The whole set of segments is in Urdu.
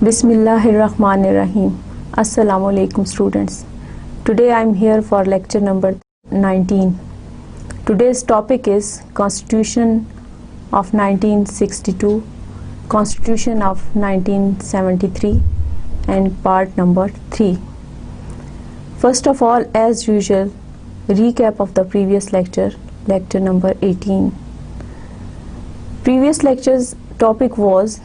Bismillahirrahmanirrahim. Assalamu alaikum students. Today I am here for lecture number 19. Today's topic is Constitution of 1962, Constitution of 1973 and part number 3. First of all, as usual, recap of the previous lecture, lecture number 18. Previous lecture's topic was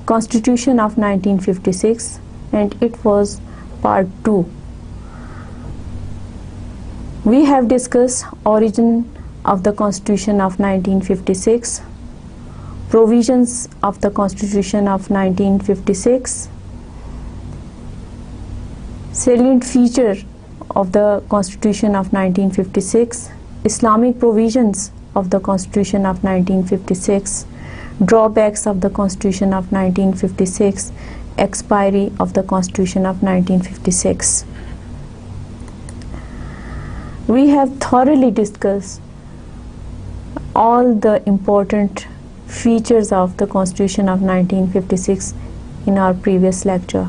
Constitution of 1956 and it was part 2. We have discussed origin of the Constitution of 1956, provisions of the Constitution of 1956, salient feature of the Constitution of 1956, Islamic provisions of the Constitution of 1956, drawbacks of the Constitution of 1956, expiry of the Constitution of 1956. We have thoroughly discussed all the important features of the Constitution of 1956 in our previous lecture.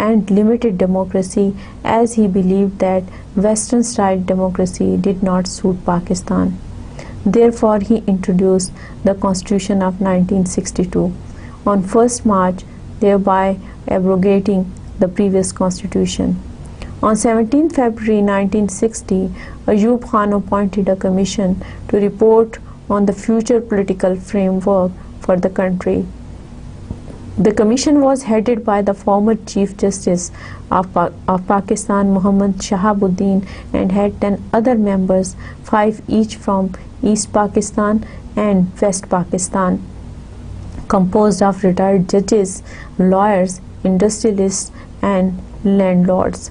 and limited democracy as he believed that Western style democracy did not suit Pakistan. Therefore, he introduced the Constitution of 1962 on 1st March, thereby abrogating the previous constitution. On 17 February 1960, Ayub Khan appointed a commission to report on the future political framework for the country. The commission was headed by the former Chief Justice of Pakistan, Muhammad Shahabuddin, and had 10 other members, 5 each from East Pakistan and West Pakistan, composed of retired judges, lawyers, industrialists and landlords.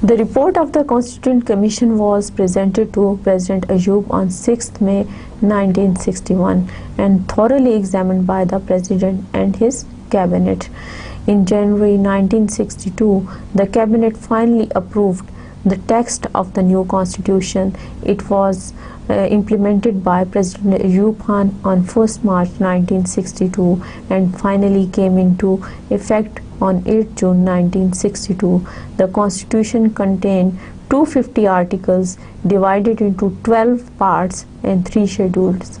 The report of the Constituent Commission was presented to President Ayub on 6th May 1961 and thoroughly examined by the President and his cabinet. In January 1962, the cabinet finally approved the text of the new constitution. It was implemented by President Ayub Khan on 1st March 1962 and finally came into effect on 8 June 1962. The constitution contained 250 articles divided into 12 parts and 3 schedules.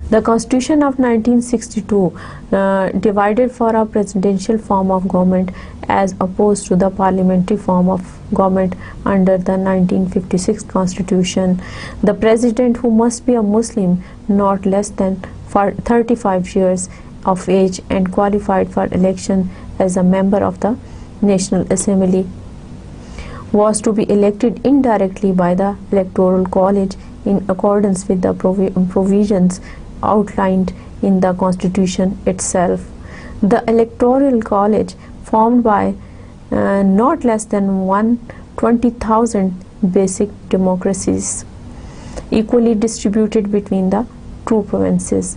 The Constitution of 1962 divided for a presidential form of government as opposed to the parliamentary form of government under the 1956 Constitution. The president, who must be a Muslim not less than 35 years of age and qualified for election as a member of the National Assembly, was to be elected indirectly by the Electoral College in accordance with the provisions outlined in the Constitution itself. The Electoral College, formed by not less than 120,000 basic democracies, equally distributed between the two provinces.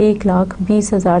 1,20,000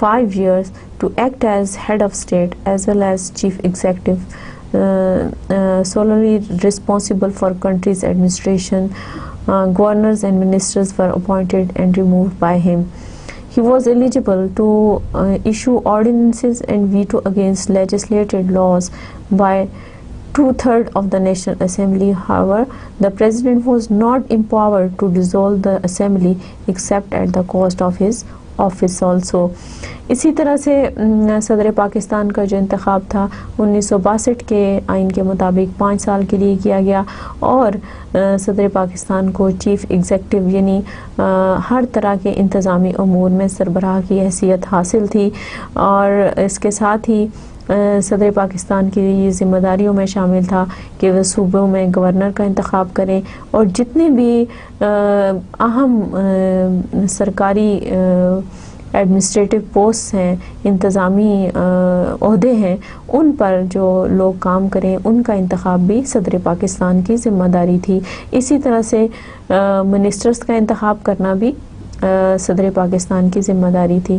5 years to act as head of state as well as chief executive, solely responsible for country's administration. Governors and ministers were appointed and removed by him. He was eligible to issue ordinances and veto against legislated laws by 2/3 of the National Assembly. However, the President was not empowered to dissolve the Assembly except at the cost of his office also. اسی طرح سے صدر پاکستان کا جو انتخاب تھا 1962 کے آئین کے مطابق 5 سال کے لیے کیا گیا، اور صدر پاکستان کو چیف ایگزیکٹو یعنی ہر طرح کے انتظامی امور میں سربراہ کی حیثیت حاصل تھی، اور اس کے ساتھ ہی صدر پاکستان کی یہ ذمہ داریوں میں شامل تھا کہ وہ صوبوں میں گورنر کا انتخاب کریں، اور جتنے بھی اہم سرکاری ایڈمنسٹریٹو پوسٹ ہیں، انتظامی عہدے ہیں، ان پر جو لوگ کام کریں ان کا انتخاب بھی صدر پاکستان کی ذمہ داری تھی. اسی طرح سے منسٹرز کا انتخاب کرنا بھی صدر پاکستان کی ذمہ داری تھی.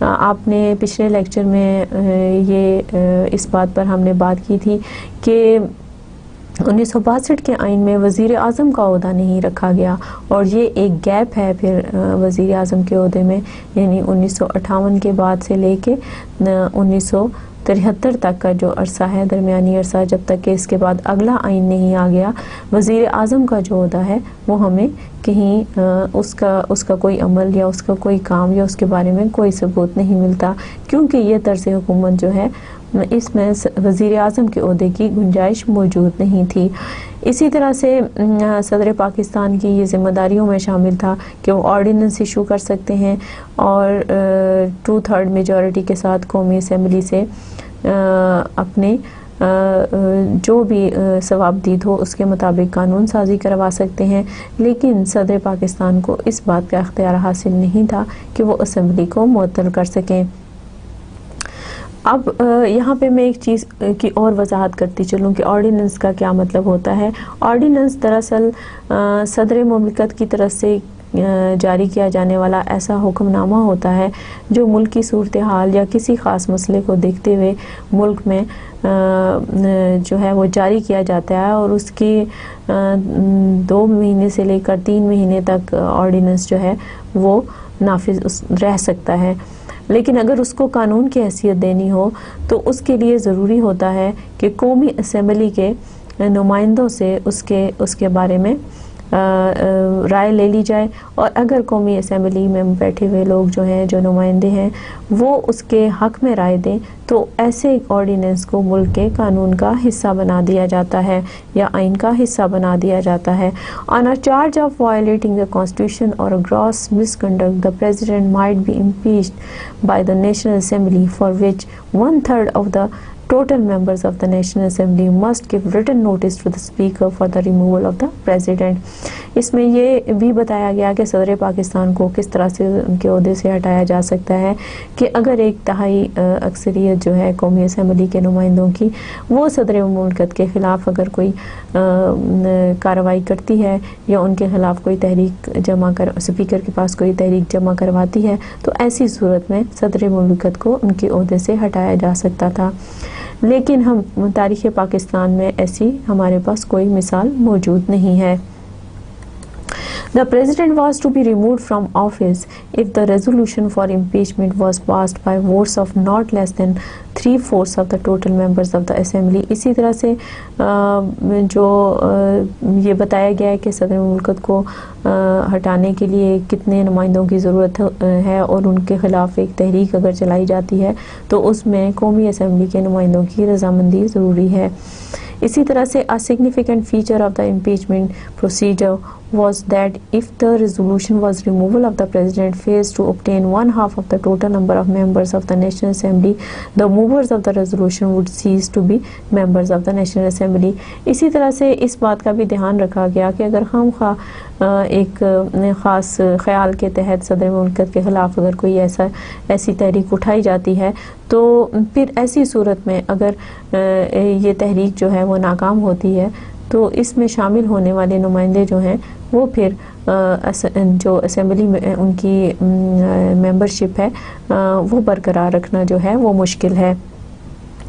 آپ نے پچھلے لیکچر میں اس بات پر ہم نے بات کی تھی کہ 1962 کے آئین میں وزیر اعظم کا عہدہ نہیں رکھا گیا، اور یہ ایک گیپ ہے پھر وزیر اعظم کے عہدے میں، یعنی 1958 کے بعد سے لے کے 1973 تک کا جو عرصہ ہے، درمیانی عرصہ، جب تک کہ اس کے بعد اگلا آئین نہیں آ گیا، وزیر اعظم کا جو عہدہ ہے وہ ہمیں کہیں اس کا کوئی عمل یا اس کا کوئی کام یا اس کے بارے میں کوئی ثبوت نہیں ملتا، کیونکہ یہ طرز حکومت جو ہے اس میں وزیر اعظم کے عہدے کی گنجائش موجود نہیں تھی. اسی طرح سے صدر پاکستان کی یہ ذمہ داریوں میں شامل تھا کہ وہ آرڈیننس ایشو کر سکتے ہیں، اور 2/3 میجورٹی کے ساتھ قومی اسمبلی سے اپنے جو بھی ثوابدید ہو اس کے مطابق قانون سازی کروا سکتے ہیں، لیکن صدر پاکستان کو اس بات کا اختیار حاصل نہیں تھا کہ وہ اسمبلی کو معطل کر سکیں. اب یہاں پہ میں ایک چیز کی اور وضاحت کرتی چلوں کہ آرڈیننس کا کیا مطلب ہوتا ہے. آرڈیننس دراصل صدر مملکت کی طرف سے جاری کیا جانے والا ایسا حکم نامہ ہوتا ہے جو ملک کی صورتحال یا کسی خاص مسئلے کو دیکھتے ہوئے ملک میں جو ہے وہ جاری کیا جاتا ہے، اور اس کی 2 مہینے سے لے کر 3 مہینے تک آرڈیننس جو ہے وہ نافذ رہ سکتا ہے. لیکن اگر اس کو قانون کی حیثیت دینی ہو تو اس کے لیے ضروری ہوتا ہے کہ قومی اسمبلی کے نمائندوں سے اس کے بارے میں رائے لے لی جائے، اور اگر قومی اسمبلی میں بیٹھے ہوئے لوگ جو ہیں، جو نمائندے ہیں، وہ اس کے حق میں رائے دیں تو ایسے آرڈیننس کو ملک کے قانون کا حصہ بنا دیا جاتا ہے یا آئین کا حصہ بنا دیا جاتا ہے. On a charge of violating the constitution or a gross misconduct, the president might be impeached by the National Assembly, for which 1/3 of the total members of the National Assembly must give written notice to the Speaker for the removal of the President. اس میں یہ بھی بتایا گیا کہ صدر پاکستان کو کس طرح سے ان کے عہدے سے ہٹایا جا سکتا ہے کہ اگر 1/3 اکثریت جو ہے قومی اسمبلی کے نمائندوں کی وہ صدر مملکت کے خلاف اگر کوئی کارروائی کرتی ہے یا ان کے خلاف کوئی تحریک اسپیکر کے پاس کوئی تحریک جمع کرواتی ہے، تو ایسی صورت میں صدر مملکت کو ان کے عہدے سے ہٹایا جا سکتا تھا. لیکن تاریخ پاکستان میں ایسی ہمارے پاس کوئی مثال موجود نہیں ہے. The president was to be removed from office if the resolution for impeachment was passed by votes of not less than 3/4 of the total members of the assembly. اسی طرح سے جو یہ بتایا گیا ہے کہ صدر مملکت کو ہٹانے کے لیے کتنے نمائندوں کی ضرورت ہے، اور ان کے خلاف ایک تحریک اگر چلائی جاتی ہے تو اس میں قومی اسمبلی کے نمائندوں کی رضامندی ضروری ہے. اسی طرح سے a significant feature of the impeachment procedure was that if the resolution was removal of the president fails to obtain 1/2 of the total number of members of the National Assembly, the movers of the resolution would cease to be members of the National Assembly. اسی طرح سے اس بات کا بھی دھیان رکھا گیا کہ اگر ایک خاص خیال کے تحت صدر مملکت کے خلاف اگر کوئی ایسی تحریک اٹھائی جاتی ہے تو پھر ایسی صورت میں اگر یہ تحریک جو ہے وہ ناکام ہوتی ہے تو اس میں شامل ہونے والے نمائندے جو ہیں وہ پھر جو اسمبلی میں ان کی ممبرشپ ہے وہ برقرار رکھنا جو ہے وہ مشکل ہے.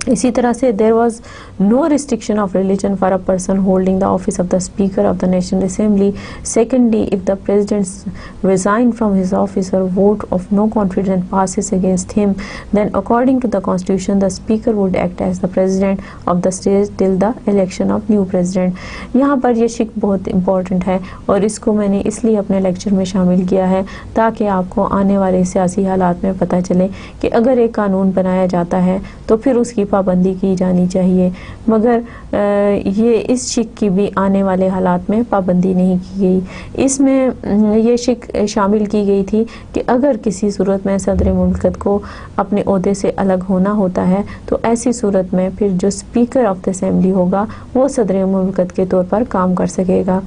اسی طرح سے there was no restriction of religion for a person holding the office of the Speaker of the National Assembly. Secondly, if the President resigns from his office or vote of no confidence passes against him, then according to the Constitution, the Speaker would act as the President of the state till the election of new President. یہاں پر یہ شک بہت امپورٹنٹ ہے اور اس کو میں نے اس لیے اپنے لیکچر میں شامل کیا ہے تاکہ آپ کو آنے والے سیاسی حالات میں پتہ چلے کہ اگر ایک قانون بنایا جاتا ہے تو پھر اس کی پابندی کی جانی چاہیے، مگر یہ اس شک کی بھی آنے والے حالات میں پابندی نہیں کی گئی۔ اس میں یہ شک شامل کی گئی تھی کہ اگر کسی صورت میں صدر مملکت کو اپنے عہدے سے الگ ہونا ہوتا ہے تو ایسی صورت میں پھر جو اسپیکر آف دا اسمبلی ہوگا وہ صدر مملکت کے طور پر کام کر سکے گا،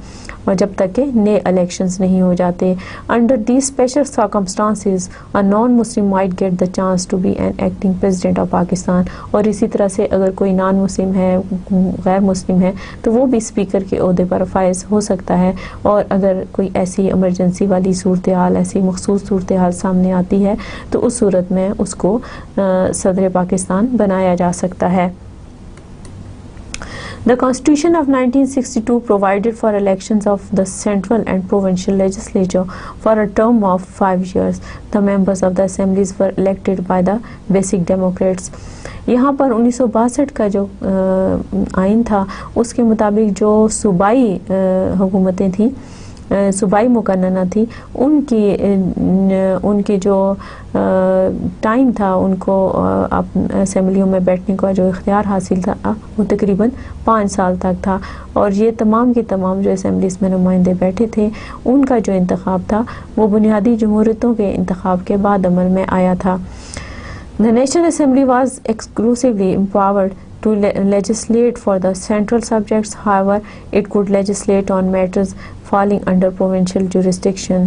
اور جب تک کہ نئے الیکشنز نہیں ہو جاتے۔ Under these special circumstances a non Muslim might get the chance to be an acting president of Pakistan, اور اسی طرح سے اگر کوئی نان مسلم ہے، غیر مسلم ہے، تو وہ بھی اسپیکر کے عہدے پر فائز ہو سکتا ہے، اور اگر کوئی ایسی ایمرجنسی والی صورتحال، ایسی مخصوص صورتحال سامنے آتی ہے تو اس صورت میں اس کو صدر پاکستان بنایا جا سکتا ہے۔ The Constitution of 1962 provided for elections of the central and provincial legislature for a term of 5 years. The members of the assemblies were elected by the basic Democrats. یہاں پر 1962 کا جو آئین تھا اس کے مطابق جو صوبائی حکومتیں تھیں، صوبائی مقننہ تھی، ان کی جو ٹائم تھا ان کو اسمبلیوں میں بیٹھنے کا جو اختیار حاصل تھا وہ تقریباً 5 سال تک تھا، اور یہ تمام کے تمام جو اسمبلیز میں نمائندے بیٹھے تھے ان کا جو انتخاب تھا وہ بنیادی جمہوریتوں کے انتخاب کے بعد عمل میں آیا تھا۔ The National Assembly was exclusively empowered to legislate for the central subjects. However, it could legislate on matters falling under provincial jurisdiction.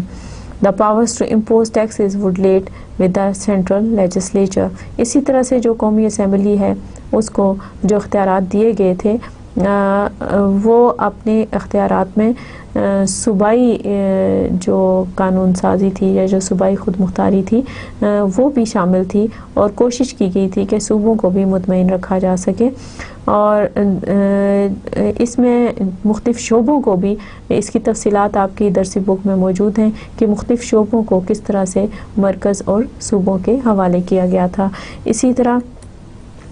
The powers to impose taxes would lay with the central legislature. اسی طرح سے جو قومی اسمبلی ہے اس کو جو اختیارات دیے گئے تھے وہ اپنے اختیارات میں صوبائی جو قانون سازی تھی یا جو صوبائی خود مختاری تھی وہ بھی شامل تھی، اور کوشش کی گئی تھی کہ صوبوں کو بھی مطمئن رکھا جا سکے، اور اس میں مختلف شعبوں کو بھی، اس کی تفصیلات آپ کی درسی بک میں موجود ہیں کہ مختلف شعبوں کو کس طرح سے مرکز اور صوبوں کے حوالے کیا گیا تھا۔ اسی طرح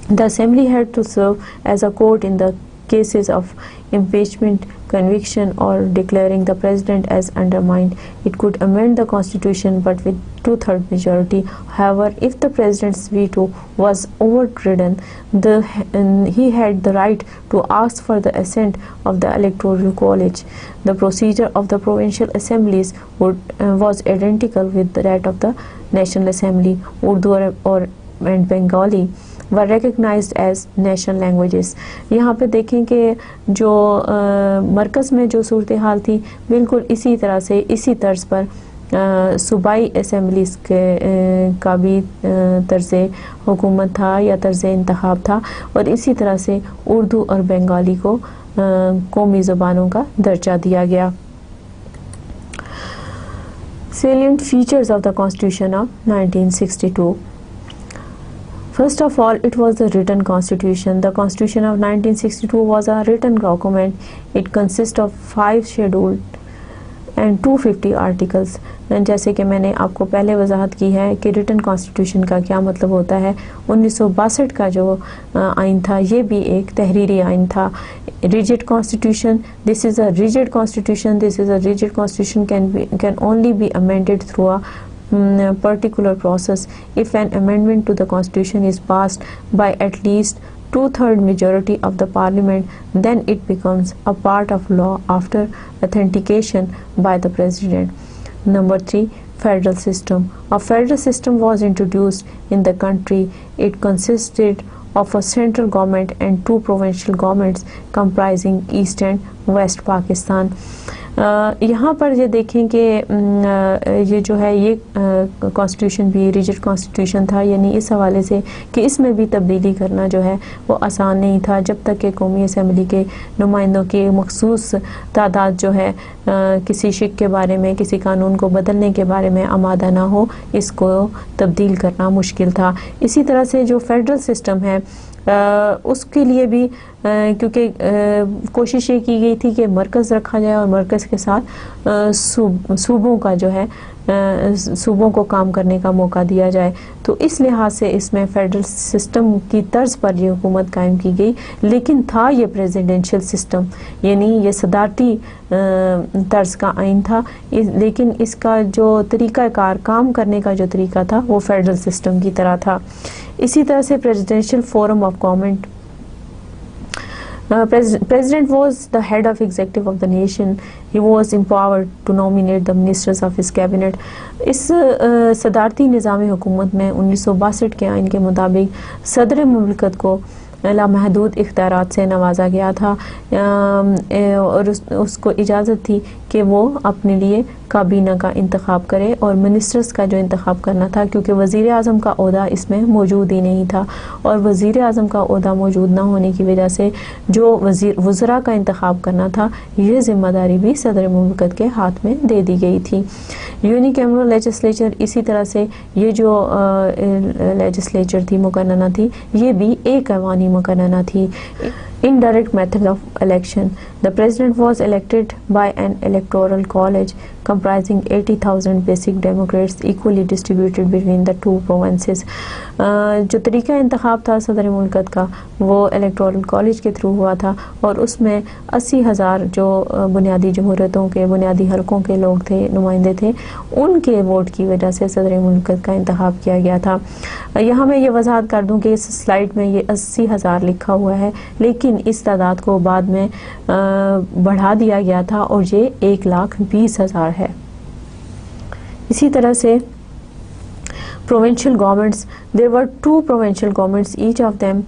the assembly had to serve as a court in the cases of impeachment, conviction or declaring the president as undermined. It could amend the constitution but with 2/3 majority. However, if the president's veto was overridden, he had the right to ask for the assent of the electoral college. The procedure of the provincial assemblies was identical with that of the National Assembly. Urdu and Bengali were recognized as national languages. یہاں پہ دیکھیں کہ جو مرکز میں جو صورتحال تھی بالکل اسی طرح سے اسی طرز پر صوبائی اسمبلیز کا بھی طرز حکومت تھا یا طرز انتخاب تھا، اور اسی طرح سے اردو اور بنگالی کو قومی زبانوں کا درجہ دیا گیا۔ Salient features of the Constitution of 1962. First of all, it was a written constitution. The Constitution of 1962 was a written document. It consists of 5 schedules and 250 articles. جیسے کہ میں نے آپ کو پہلے وضاحت کی ہے کہ ریٹن کانسٹیٹیوشن کا کیا مطلب ہوتا ہے۔ 1962 کا جو آئین تھا یہ بھی ایک تحریری آئین تھا۔ rigid constitution, this is a rigid constitution. This is a rigid constitution can only be amended through a particular process. If an amendment to the constitution is passed by at least 2/3 majority of the parliament, then it becomes a part of law after authentication by the president. Number 3, federal system. A federal system was introduced in the country. It consisted of a central government and 2 provincial governments comprising East and West Pakistan. یہاں پر یہ دیکھیں کہ یہ جو ہے یہ کانسٹیٹیوشن بھی ریجڈ کانسٹیٹیوشن تھا، یعنی اس حوالے سے کہ اس میں بھی تبدیلی کرنا جو ہے وہ آسان نہیں تھا جب تک کہ قومی اسمبلی کے نمائندوں کی مخصوص تعداد جو ہے کسی شک کے بارے میں، کسی قانون کو بدلنے کے بارے میں آمادہ نہ ہو، اس کو تبدیل کرنا مشکل تھا۔ اسی طرح سے جو فیڈرل سسٹم ہے اس کے لیے بھی کیونکہ کوشش یہ کی گئی تھی کہ مرکز رکھا جائے اور مرکز کے ساتھ صوبوں کا جو ہے صوبوں کو کام کرنے کا موقع دیا جائے، تو اس لحاظ سے اس میں فیڈرل سسٹم کی طرز پر یہ حکومت قائم کی گئی، لیکن تھا یہ پریزیڈنشل سسٹم، یعنی یہ صدارتی طرز کا آئین تھا، لیکن اس کا جو طریقہ کار کام کرنے کا جو طریقہ تھا وہ فیڈرل سسٹم کی طرح تھا۔ اسی طرح سے presidential forum of government, President was the head of executive of the nation. He was empowered to nominate the ministers of his cabinet. اس صدارتی نظام حکومت میں 1962 کے آئین کے مطابق صدر مملکت کو لامحدود اختیارات سے نوازا گیا تھا، اور اس کو اجازت تھی کہ وہ اپنے لیے کابینہ کا انتخاب کرے اور منسٹرز کا جو انتخاب کرنا تھا، کیونکہ وزیر اعظم کا عہدہ اس میں موجود ہی نہیں تھا، اور وزیر اعظم کا عہدہ موجود نہ ہونے کی وجہ سے جو وزراء کا انتخاب کرنا تھا یہ ذمہ داری بھی صدر مملکت کے ہاتھ میں دے دی گئی تھی۔ یونیکیمرل لیجسلیچر، اسی طرح سے یہ جو لیجسلیچر تھی مقننہ تھی، یہ بھی ایک ایوانی مقننہ تھی۔ Indirect method of election. The president was elected by an electoral college comprising 80,000 basic Democrats equally distributed between the two provinces. جو طریقہ انتخاب تھا صدر مملکت کا وہ الیکٹورل کالج کے تھرو ہوا تھا، اور اس میں 80,000 جو بنیادی جمہوریتوں کے بنیادی حلقوں کے لوگ تھے، نمائندے تھے، ان کے ووٹ کی وجہ سے صدر مملکت کا انتخاب کیا گیا تھا۔ یہاں میں یہ وضاحت کر دوں کہ اس سلائیڈ میں یہ 80,000 لکھا ہوا ہے، لیکن اس تعداد کو بعد میں بڑھا دیا گیا تھا اور یہ 1,20,000 ہے۔ اسی طرح سے provincial governments, there were 2 provincial governments, each of them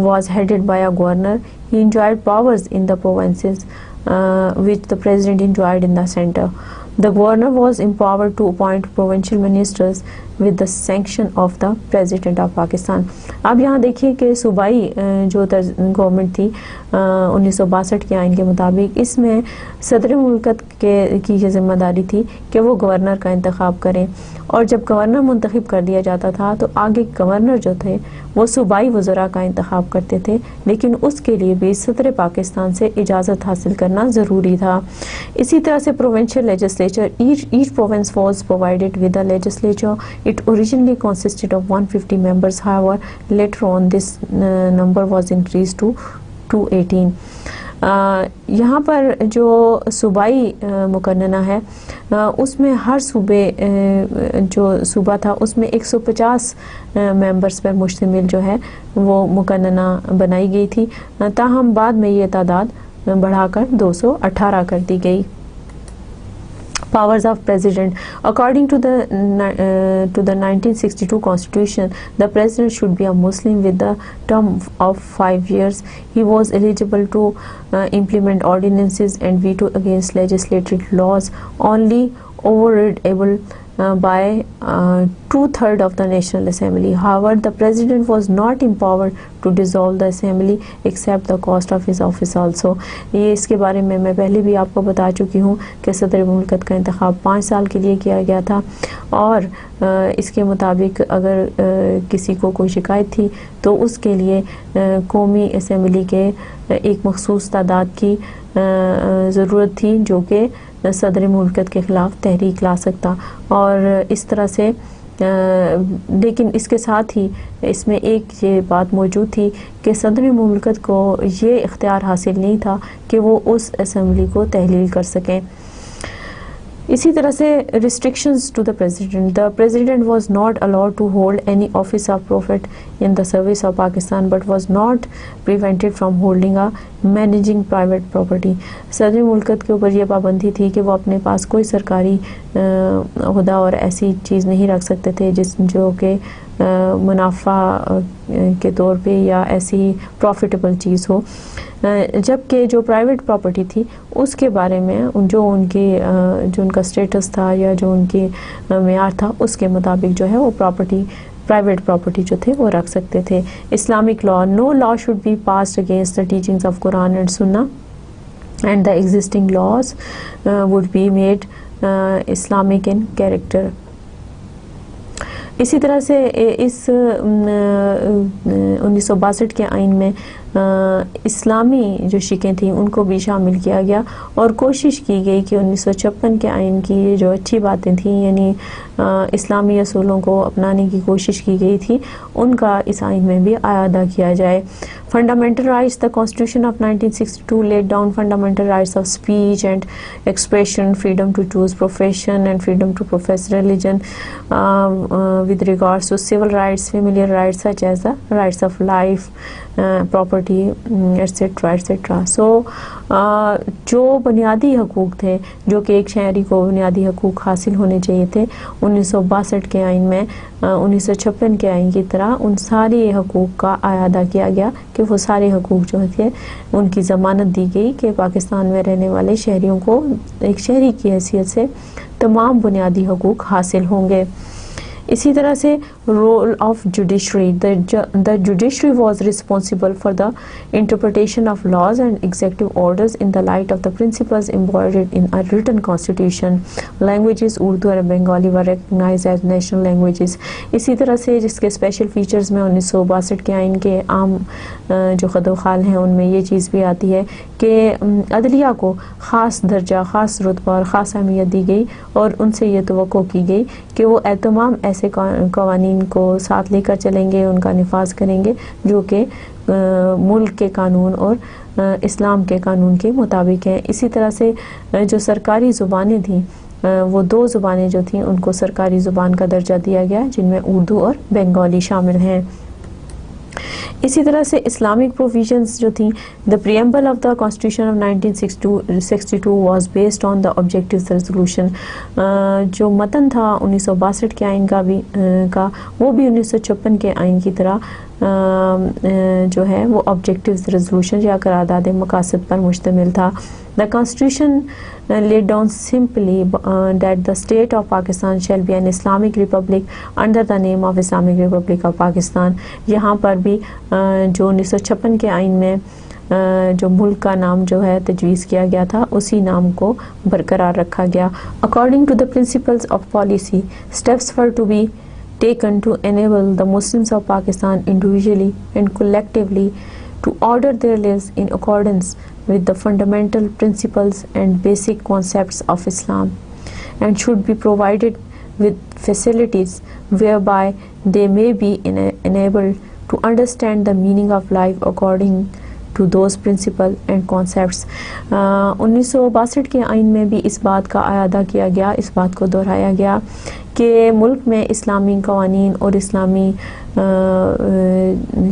was headed by a governor. He enjoyed powers in the provinces which the president enjoyed in the center. The governor was empowered to appoint provincial ministers with the sanction of the president of Pakistan. اب یہاں دیکھیے کہ صوبائی جو گورنمنٹ تھی 1962 کے آئین کے مطابق، اس میں صدر مملکت کی یہ ذمہ داری تھی کہ وہ گورنر کا انتخاب کریں، اور جب گورنر منتخب کر دیا جاتا تھا تو آگے گورنر جو تھے وہ صوبائی وزراء کا انتخاب کرتے تھے، لیکن اس کے لیے بھی صدر پاکستان سے اجازت حاصل کرنا ضروری تھا۔ اسی طرح سے provincial legislature, each province was provided with a legislature. It originally consisted of 150 members. However, later on this number was increased to 218. یہاں پر جو صوبائی مقننہ ہے اس میں ہر صوبے جو صوبہ تھا اس میں 150 ممبرز پر مشتمل جو ہے وہ مقننہ بنائی گئی تھی، تاہم بعد میں یہ تعداد بڑھا کر 218 کر دی گئی۔ Powers of President. According to the 1962 Constitution, the President should be a Muslim with the term of 5 years. He was eligible to implement ordinances and veto against legislative laws, only overridable by 2/3 of the National Assembly. However, the President was not empowered to dissolve the Assembly except the cost of his office also. یہ اس کے بارے میں پہلے بھی آپ کو بتا چکی ہوں کہ صدر مملکت کا انتخاب 5 سال کے لیے کیا گیا تھا، اور اس کے مطابق اگر کسی کو کوئی شکایت تھی تو اس کے لیے قومی اسمبلی کے ایک مخصوص تعداد کی ضرورت تھی جو کہ صدر مملکت کے خلاف تحریک لا سکتا، اور اس طرح سے لیکن اس کے ساتھ ہی اس میں ایک یہ بات موجود تھی کہ صدر مملکت کو یہ اختیار حاصل نہیں تھا کہ وہ اس اسمبلی کو تحلیل کر سکیں۔ اسی طرح سے restrictions to the president. The president was not allowed to hold any office of profit in the service of Pakistan, but was not prevented from holding a managing private property. صدر مملکت کے اوپر یہ پابندی تھی کہ وہ اپنے پاس کوئی سرکاری عہدہ اور ایسی چیز نہیں رکھ سکتے تھے جو کہ منافع کے طور پہ یا ایسی پروفیٹیبل چیز ہو، جبکہ جو پرائیویٹ پراپرٹی تھی اس کے بارے میں جو ان کا سٹیٹس تھا یا جو ان کی معیار تھا اس کے مطابق جو ہے وہ پرائیویٹ پراپرٹی جو تھے وہ رکھ سکتے تھے۔ Islamic law, no law should be passed against the teachings of Quran and Sunnah and the existing laws would be made Islamic in character. اسی طرح سے اس 1962 کے آئین میں اسلامی جو شقیں تھیں ان کو بھی شامل کیا گیا اور کوشش کی گئی کہ 1956 کے آئین کی جو اچھی باتیں تھیں یعنی اسلامی اصولوں کو اپنانے کی کوشش کی گئی تھی ان کا اس آئین میں بھی اعادہ کیا جائے. Fundamental rights. The Constitution of 1962 laid down fundamental rights of speech and expression, freedom to choose profession and freedom to profess religion. With regards to civil rights, familiar rights such as the rights of life, property, etc. etc. So جو بنیادی حقوق تھے جو کہ ایک شہری کو بنیادی حقوق حاصل ہونے چاہیے تھے 1962 کے آئین میں 1956 کے آئین کی طرح ان سارے حقوق کا اعادہ کیا گیا کہ وہ سارے حقوق جو تھے ان کی ضمانت دی گئی کہ پاکستان میں رہنے والے شہریوں کو ایک شہری کی حیثیت سے تمام بنیادی حقوق حاصل ہوں گے. اسی طرح سے role of judiciary. The judiciary was responsible for the interpretation of laws and executive orders in the light of the principles embodied in a written constitution. Languages Urdu اور Bengali were recognized as national languages. اسی طرح سے جس کے اسپیشل فیچرز میں 1962 کے آئین کے عام جو خد و خال ہیں ان میں یہ چیز بھی آتی ہے کہ عدلیہ کو خاص درجہ خاص رتبہ اور خاص اہمیت دی گئی اور ان سے یہ توقع کی گئی کہ وہ تمام ایسے قوانین کو ساتھ لے کر چلیں گے ان کا نفاذ کریں گے جو کہ ملک کے قانون اور اسلام کے قانون کے مطابق ہیں. اسی طرح سے جو سرکاری زبانیں تھیں وہ 2 زبانیں جو تھیں ان کو سرکاری زبان کا درجہ دیا گیا جن میں اردو اور بنگالی شامل ہیں. اسی طرح سے اسلامک پروویژنز جو تھیں the preamble of the constitution of 1962 was based on the objectives resolution. جو متن تھا 1962 کے آئین کا وہ بھی 1956 کے آئین کی طرح جو ہے وہ objectives resolution یا قرارداد مقاصد پر مشتمل تھا. The constitution laid down simply that the state of Pakistan shall be an Islamic republic under the name of Islamic Republic of Pakistan. یہاں پر بھی جو 1956 کے آئین میں جو ملک کا نام جو ہے تجویز کیا گیا تھا اسی نام کو برقرار رکھا گیا. According to the principles of policy, steps were to be taken to enable the Muslims of Pakistan individually and collectively to order their lives in accordance with the fundamental principles and basic concepts of Islam, and should be provided with facilities whereby they may be enabled to understand the meaning of life according to those principles and concepts. 1962 کے آئین میں بھی اس بات کا اعادہ کیا گیا, اس بات کو دہرایا گیا کہ ملک میں اسلامی قوانین اور اسلامی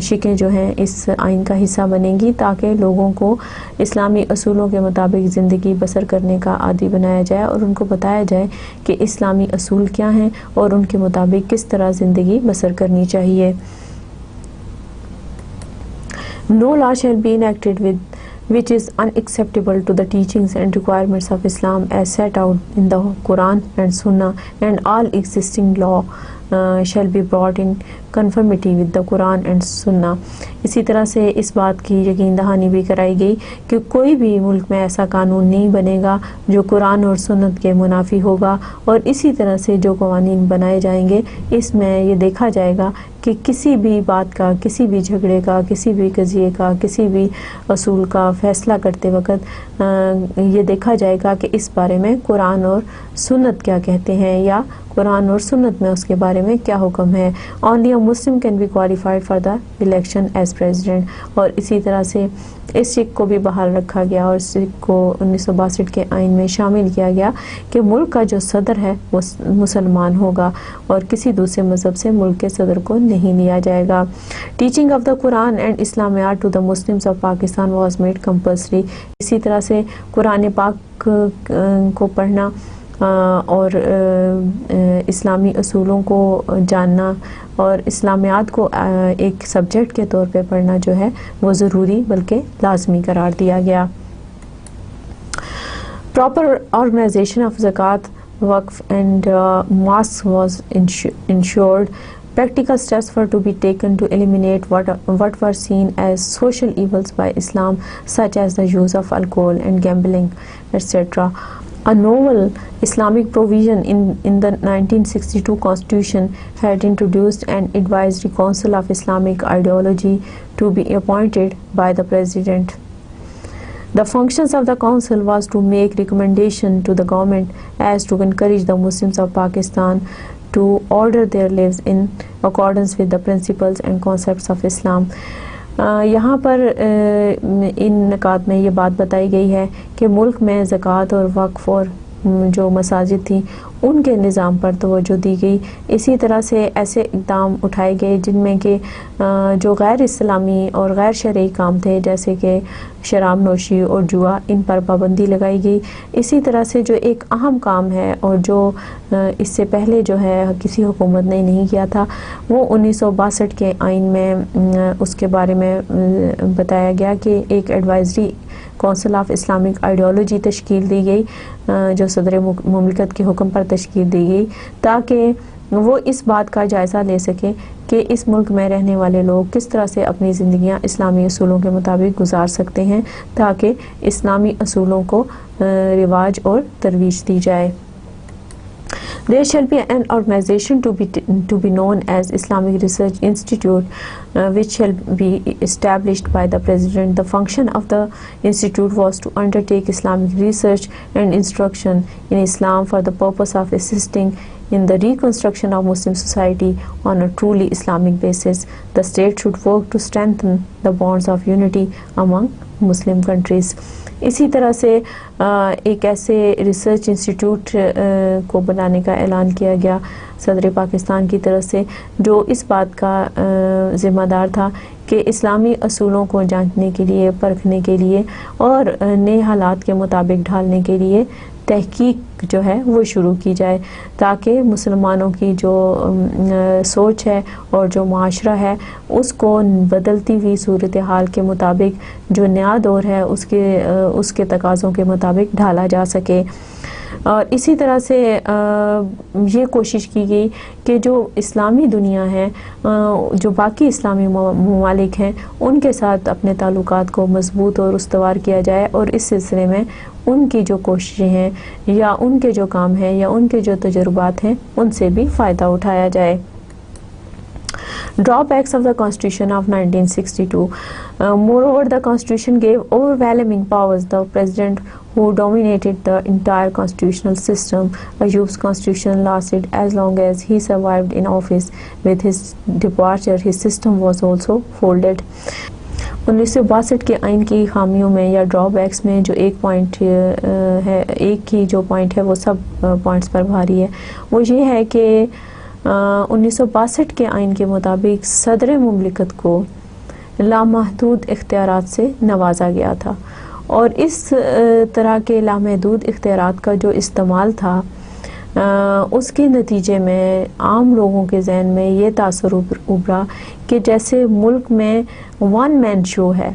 شقیں جو ہیں اس آئین کا حصہ بنیں گی تاکہ لوگوں کو اسلامی اصولوں کے مطابق زندگی بسر کرنے کا عادی بنایا جائے اور ان کو بتایا جائے کہ اسلامی اصول کیا ہیں اور ان کے مطابق کس طرح زندگی بسر کرنی چاہیے. No law shall be enacted which is unacceptable to the teachings and requirements of Islam as set out in the Quran and Sunnah, and all existing law shall be brought in conformity with the Quran and Sunnah. اسی طرح سے اس بات کی یقین دہانی بھی کرائی گئی کہ کوئی بھی ملک میں ایسا قانون نہیں بنے گا جو قرآن اور سنت کے منافی ہوگا, اور اسی طرح سے جو قوانین بنائے جائیں گے اس میں یہ دیکھا جائے گا کہ کسی بھی بات کا, کسی بھی جھگڑے کا, کسی بھی قضیے کا, کسی بھی اصول کا فیصلہ کرتے وقت یہ دیکھا جائے گا کہ اس بارے میں قرآن اور سنت کیا کہتے ہیں یا قرآن اور سنت میں اس کے بارے میں کیا حکم ہے. Only a Muslim can be qualified for the election as president. اور اسی طرح سے اس شق کو بھی بحال رکھا گیا اور اس شق کو 1962 کے آئین میں شامل کیا گیا کہ ملک کا جو صدر ہے وہ مسلمان ہوگا اور کسی دوسرے مذہب سے ملک کے صدر کو نہیں لیا جائے گا. Teaching of the Quran and Islamiyat to the Muslims of Pakistan was made compulsory. اسی طرح سے قرآن پاک کو پڑھنا اور اسلامی اصولوں کو جاننا اور اسلامیات کو ایک سبجیکٹ کے طور پہ پڑھنا جو ہے وہ ضروری بلکہ لازمی قرار دیا گیا. Proper organization of zakat, waqf and mosques was ensured. Practical steps were to be taken to eliminate what were seen as social evils by Islam, such as the use of alcohol and gambling, etc. A novel Islamic provision in the 1962 Constitution had introduced an advisory council of Islamic ideology to be appointed by the President. The functions of the council was to make recommendation to the government as to encourage the Muslims of Pakistan to order their lives in accordance with the principles and concepts of Islam. یہاں پر ان نکات میں یہ بات بتائی گئی ہے کہ ملک میں زکوٰۃ اور وقف اور جو مساجد تھیں ان کے نظام پر توجہ دی گئی. اسی طرح سے ایسے اقدام اٹھائے گئے جن میں کہ جو غیر اسلامی اور غیر شرعی کام تھے جیسے کہ شراب نوشی اور جوا ان پر پابندی لگائی گئی. اسی طرح سے جو ایک اہم کام ہے اور جو اس سے پہلے جو ہے کسی حکومت نے نہیں کیا تھا وہ 1962 کے آئین میں اس کے بارے میں بتایا گیا کہ ایک advisory council of Islamic ideology تشکیل دی گئی جو صدر مملکت کے حکم پر تشکیل دی گئی تاکہ وہ اس بات کا جائزہ لے سکے کہ اس ملک میں رہنے والے لوگ کس طرح سے اپنی زندگیاں اسلامی اصولوں کے مطابق گزار سکتے ہیں تاکہ اسلامی اصولوں کو رواج اور ترویج دی جائے. There shall be an organization to be known as Islamic Research Institute, which shall be established by the President. The function of the institute was to undertake Islamic research and instruction in Islam for the purpose of assisting in the reconstruction of Muslim society on a truly Islamic basis. The state should work to strengthen the bonds of unity among Muslim countries. اسی طرح سے ایک ایسے ریسرچ انسٹیٹیوٹ کو بنانے کا اعلان کیا گیا صدر پاکستان کی طرف سے جو اس بات کا ذمہ دار تھا کہ اسلامی اصولوں کو جانچنے کے لیے پرکھنے کے لیے اور نئے حالات کے مطابق ڈھالنے کے لیے تحقیق جو ہے وہ شروع کی جائے تاکہ مسلمانوں کی جو سوچ ہے اور جو معاشرہ ہے اس کو بدلتی ہوئی صورتحال کے مطابق جو نیا دور ہے اس کے تقاضوں کے مطابق ڈھالا جا سکے. اور اسی طرح سے یہ کوشش کی گئی کہ جو اسلامی دنیا ہے جو باقی اسلامی ممالک ہیں ان کے ساتھ اپنے تعلقات کو مضبوط اور استوار کیا جائے اور اس سلسلے میں ان کی جو کوششیں ہیں یا ان کے جو کام ہیں یا ان کے جو تجربات ہیں ان سے بھی فائدہ اٹھایا جائے. Drawbacks of the Constitution of 1962. Moreover, the Constitution gave overwhelming powers the President who dominated the entire constitutional system. Ayub's Constitution lasted as long as he survived in office. With his departure, his system was also folded. 1962 کے آئین کی خامیوں میں یا ڈرا بیکس میں جو ایک پوائنٹ ہے ایک ہی جو پوائنٹ ہے وہ سب پوائنٹس پر بھاری ہے وہ یہ ہے کہ 1962 کے آئین کے مطابق صدر مملکت کو لامحدود اختیارات سے نوازا گیا تھا اور اس طرح کے لامحدود اختیارات کا جو استعمال تھا اس کے نتیجے میں عام لوگوں کے ذہن میں یہ تاثر ابھرا کہ جیسے ملک میں ون مین شو ہے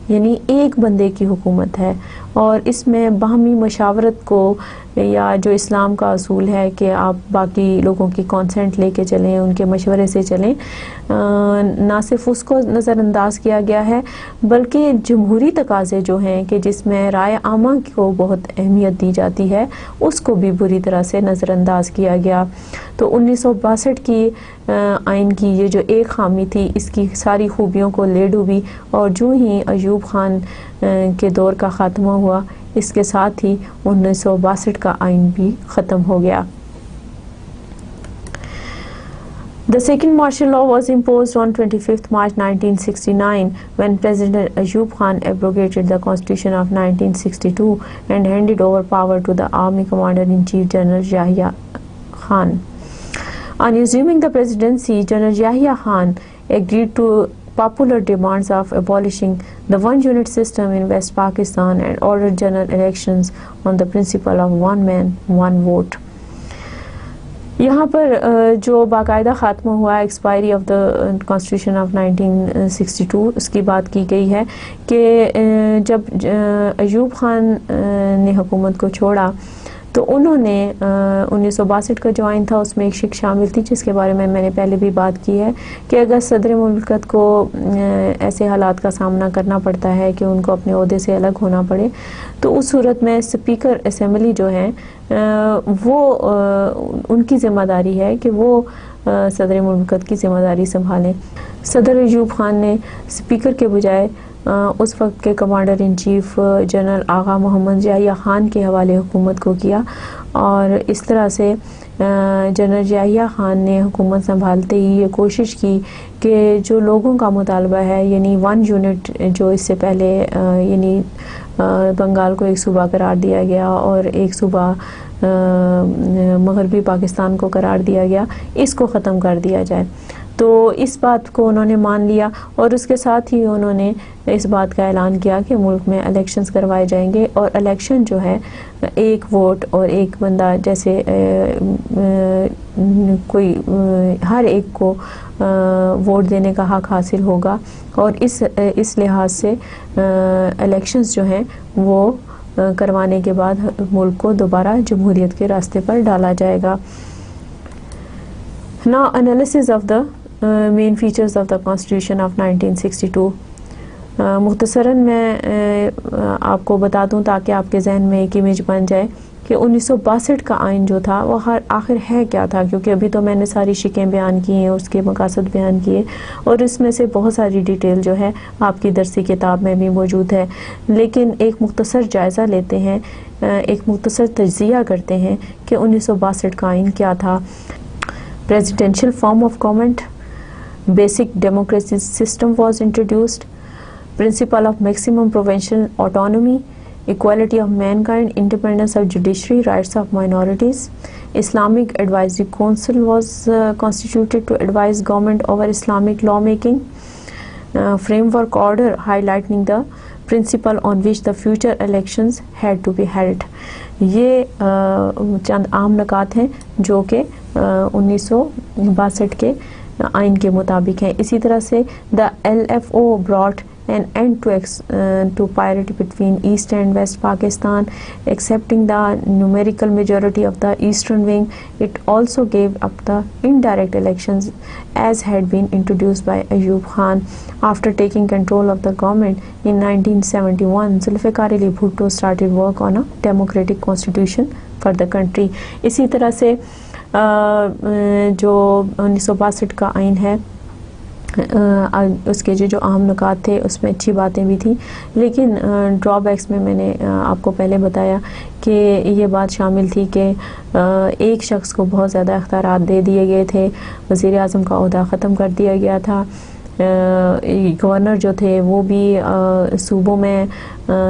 یعنی ایک بندے کی حکومت ہے اور اس میں باہمی مشاورت کو یا جو اسلام کا اصول ہے کہ آپ باقی لوگوں کی کانسنٹ لے کے چلیں ان کے مشورے سے چلیں نہ صرف اس کو نظر انداز کیا گیا ہے بلکہ جمہوری تقاضے جو ہیں کہ جس میں رائے عامہ کو بہت اہمیت دی جاتی ہے اس کو بھی بری طرح سے نظر انداز کیا گیا. تو 1962 کی آئین کی یہ جو ایک خامی تھی اس کی ساری خوبیوں کو لے ڈوبی اور جو ہی ایوب خان کے دور کا خاتمہ ہوا اس کے ساتھ ہی 1962 کا آئین بھی ختم ہو گیا. The second martial law was imposed on 25th March 1969 when President Ayub Khan abrogated the Constitution of 1962 and handed over power to the Army Commander-in-Chief General Yahya Khan. On assuming the presidency, General Yahya Khan agreed to popular demands of abolishing the one-unit system in West Pakistan and ordered general elections on the principle of one man, one vote. یہاں پر جو باقاعدہ خاتمہ ہوا expiry of the constitution of 1962 اس کی بات کی گئی ہے کہ جب ایوب خان نے حکومت کو چھوڑا تو انہوں نے 1962 کا جو آئین تھا اس میں ایک شک شامل تھی جس کے بارے میں نے پہلے بھی بات کی ہے کہ اگر صدر مملکت کو ایسے حالات کا سامنا کرنا پڑتا ہے کہ ان کو اپنے عہدے سے الگ ہونا پڑے تو اس صورت میں اسپیکر اسمبلی جو ہیں وہ ان کی ذمہ داری ہے کہ وہ صدر مملکت کی ذمہ داری سنبھالیں. صدر ایوب خان نے اسپیکر کے بجائے اس وقت کے commander in chief general Agha Muhammad Yahya Khan کے حوالے حکومت کو کیا اور اس طرح سے جنرل یحییٰ خان نے حکومت سنبھالتے ہی یہ کوشش کی کہ جو لوگوں کا مطالبہ ہے یعنی 1 یونٹ جو اس سے پہلے یعنی بنگال کو ایک صوبہ قرار دیا گیا اور ایک صوبہ مغربی پاکستان کو قرار دیا گیا اس کو ختم کر دیا جائے. تو اس بات کو انہوں نے مان لیا اور اس کے ساتھ ہی انہوں نے اس بات کا اعلان کیا کہ ملک میں الیکشنز کروائے جائیں گے اور الیکشن جو ہے ایک ووٹ اور ایک بندہ جیسے کوئی ہر ایک کو ووٹ دینے کا حق حاصل ہوگا اور اس لحاظ سے الیکشنز جو ہیں وہ کروانے کے بعد ملک کو دوبارہ جمہوریت کے راستے پر ڈالا جائے گا. Now analysis of the main features of the Constitution of 1962. مختصراً میں آپ کو بتا دوں تاکہ آپ کے ذہن میں ایک امیج بن جائے کہ 1962 کا آئین جو تھا وہ آخر ہے کیا تھا, کیونکہ ابھی تو میں نے ساری شکیں بیان کی ہیں, اس کے مقاصد بیان کیے اور اس میں سے بہت ساری ڈیٹیل جو ہے آپ کی درسی کتاب میں بھی موجود ہے, لیکن ایک مختصر جائزہ لیتے ہیں, ایک مختصر تجزیہ کرتے ہیں کہ 1962 کا آئین کیا تھا. Presidential form of government, basic democracy system was introduced, principle of maximum provincial autonomy, equality of mankind, independence of judiciary, rights of minorities. Islamic Advisory Council was constituted to advise government over Islamic lawmaking. Framework order highlighting the principle on which the future elections had to be held. یہ چند عام نکات ہیں جو کہ 1962 کے آئین کے مطابق ہیں. اسی طرح سے the LFO brought an end to parity between East and West Pakistan, accepting the numerical majority of the eastern wing. It also gave up the indirect elections as had been introduced by Ayub Khan. After taking control of the government in 1971, Zulfikar Ali Bhutto started work on a democratic constitution for the country. اسی طرح سے جو 1962 کا آئین ہے اس کے جو عام نکات تھے اس میں اچھی باتیں بھی تھیں, لیکن ڈرا بیکس میں نے آپ کو پہلے بتایا کہ یہ بات شامل تھی کہ ایک شخص کو بہت زیادہ اختیارات دے دیے گئے تھے, وزیر اعظم کا عہدہ ختم کر دیا گیا تھا, گورنر جو تھے وہ بھی صوبوں میں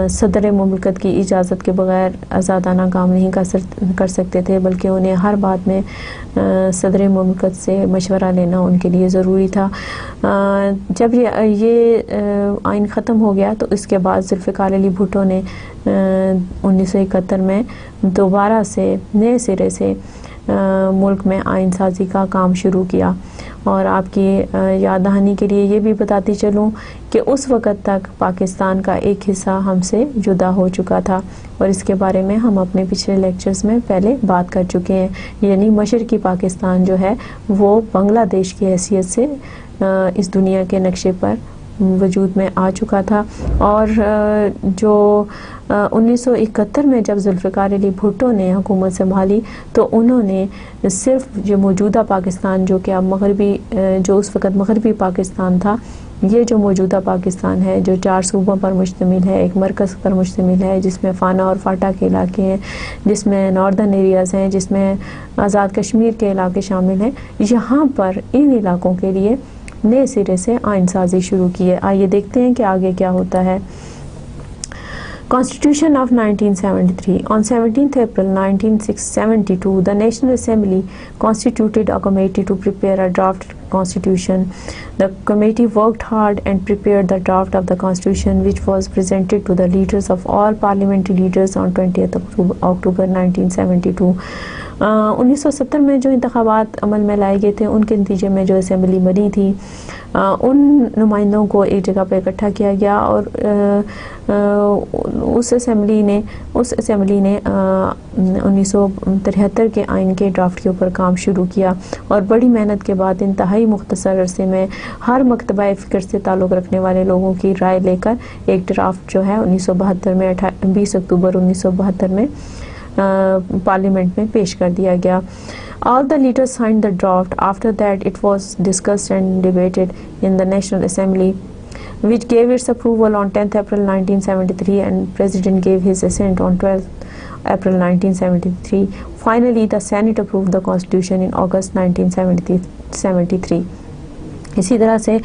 صدر مملکت کی اجازت کے بغیر آزادانہ کام نہیں کر سکتے تھے, بلکہ انہیں ہر بات میں صدر مملکت سے مشورہ لینا ان کے لیے ضروری تھا. جب یہ آئین ختم ہو گیا تو اس کے بعد ذوالفقار علی بھٹو نے 1971 میں دوبارہ سے نئے سرے سے ملک میں آئین سازی کا کام شروع کیا. اور آپ کی یاد دہانی کے لیے یہ بھی بتاتی چلوں کہ اس وقت تک پاکستان کا ایک حصہ ہم سے جدا ہو چکا تھا اور اس کے بارے میں ہم اپنے پچھلے لیکچرز میں پہلے بات کر چکے ہیں, یعنی مشرقی پاکستان جو ہے وہ بنگلہ دیش کی حیثیت سے اس دنیا کے نقشے پر وجود میں آ چکا تھا. اور جو 1971 میں جب ذوالفقار علی بھٹو نے حکومت سنبھالی تو انہوں نے صرف جو موجودہ پاکستان جو کہ اب مغربی جو اس وقت مغربی پاکستان تھا, یہ جو موجودہ پاکستان ہے جو 4 صوبوں پر مشتمل ہے, ایک مرکز پر مشتمل ہے جس میں فانا اور فاٹا کے علاقے ہیں, جس میں ناردرن ایریاز ہیں, جس میں آزاد کشمیر کے علاقے شامل ہیں, یہاں پر ان علاقوں کے لیے نئے سرے سے آئین سازی شروع کی ہے. آئیے دیکھتے ہیں کہ آگے کیا ہوتا ہے. Constitution of 1973. On 17th April 1972, the National Assembly constituted a committee to prepare a draft constitution. The committee worked hard and prepared the draft of the constitution, which was presented to the leaders of all parliamentary leaders on 20th October 1972. 1970 میں جو انتخابات عمل میں لائے گئے تھے ان کے نتیجے میں جو اسمبلی بنی تھی ان نمائندوں کو ایک جگہ پہ اکٹھا کیا گیا اور اس اسمبلی نے 1973 کے آئین کے ڈرافٹ کے اوپر کام شروع کیا اور بڑی محنت کے بعد انتہائی مختصر عرصے میں ہر مکتبہ فکر سے تعلق رکھنے والے لوگوں کی رائے لے کر ایک ڈرافٹ جو ہے 1972 میں 20 اکتوبر 1972 میں پارلیمنٹ میں پیش کر دیا گیا. All the leaders signed the draft. After that, it was discussed and debated in the National Assembly, which gave its approval on 10th April 1973, and President gave his assent on 12th April 1973. Finally, the Senate approved the Constitution in August 1973. اسی طرح سے